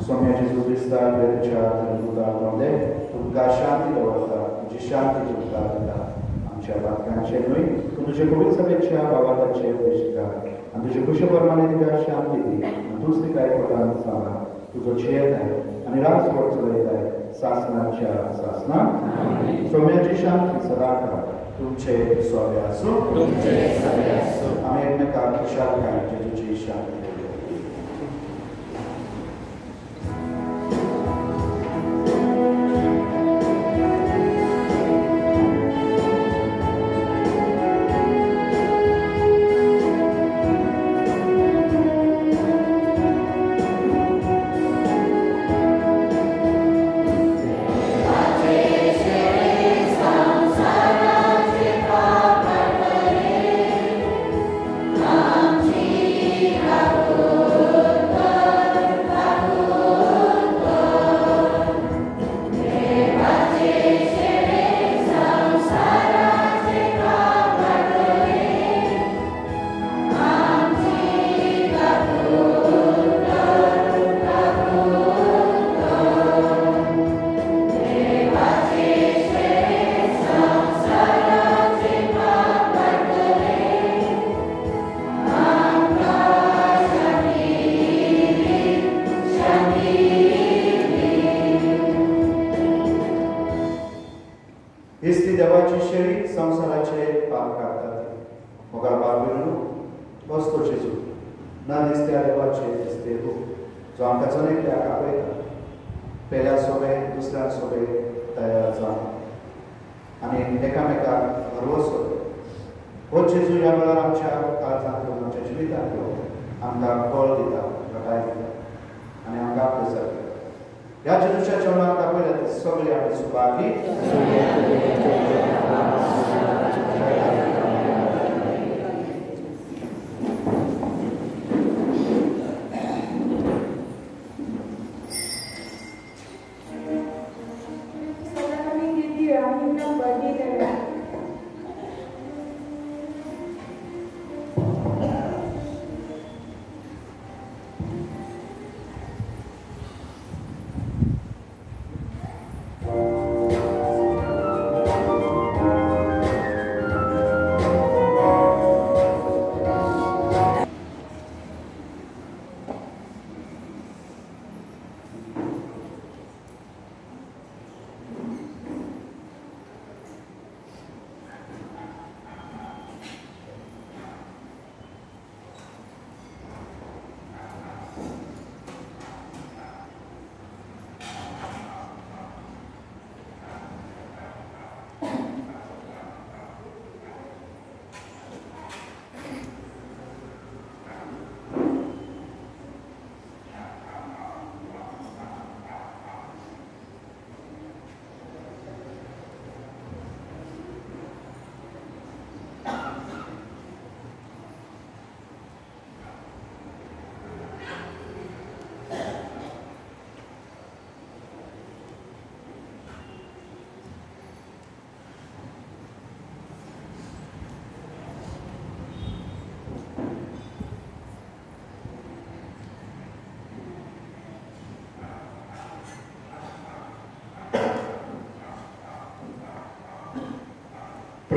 स्वामी जेजू क्रिस्ता वेदच्या उदार नोंदे तुमकां शांती दवरता तुजी शांती तुमकां दिता आमच्या बातकांचे न्हय तूं तुजे पवित्र सभेच्या भावाताचे उपेशकार आनी तुजे कुशे प्रमाणे तिका शांती दी आनी तूंच तिका आयकतान सांगा तुजो चेताय आनी राजकोट चलयताय सासनाच्या सासना सोम्याची शांती सदांकाळ तुमचे सोबे आसूं आमी एकमेकांक शांतकाय जेजूची शांती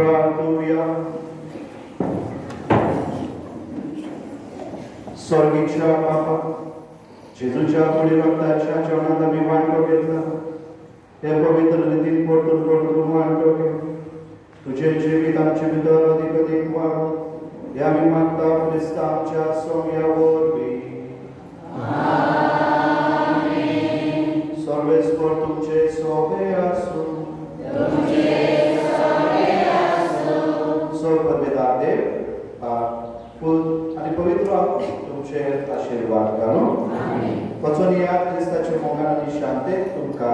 प्रार्थूया. स्वर्गीच्या बापा, जेजूच्या पुढील रक्ताच्या जेवणात आम्ही वांटो घेतला. हे पवित्र रीतीत परतून परतून वांटो घे. तुझे जीवित आमचे भितर अधिक अधिक वाढ. हे आम्ही मागता ख्रिस्ता आमच्या सौम्यावरवी. सर्वेस्वर तुमचे सोबे असो. सर्वपिता देव फुल आणि पवित्र तुमचे आशीर्वाद करो. वचन या ख्रिस्ताचे मोगान आणि शांती तुमका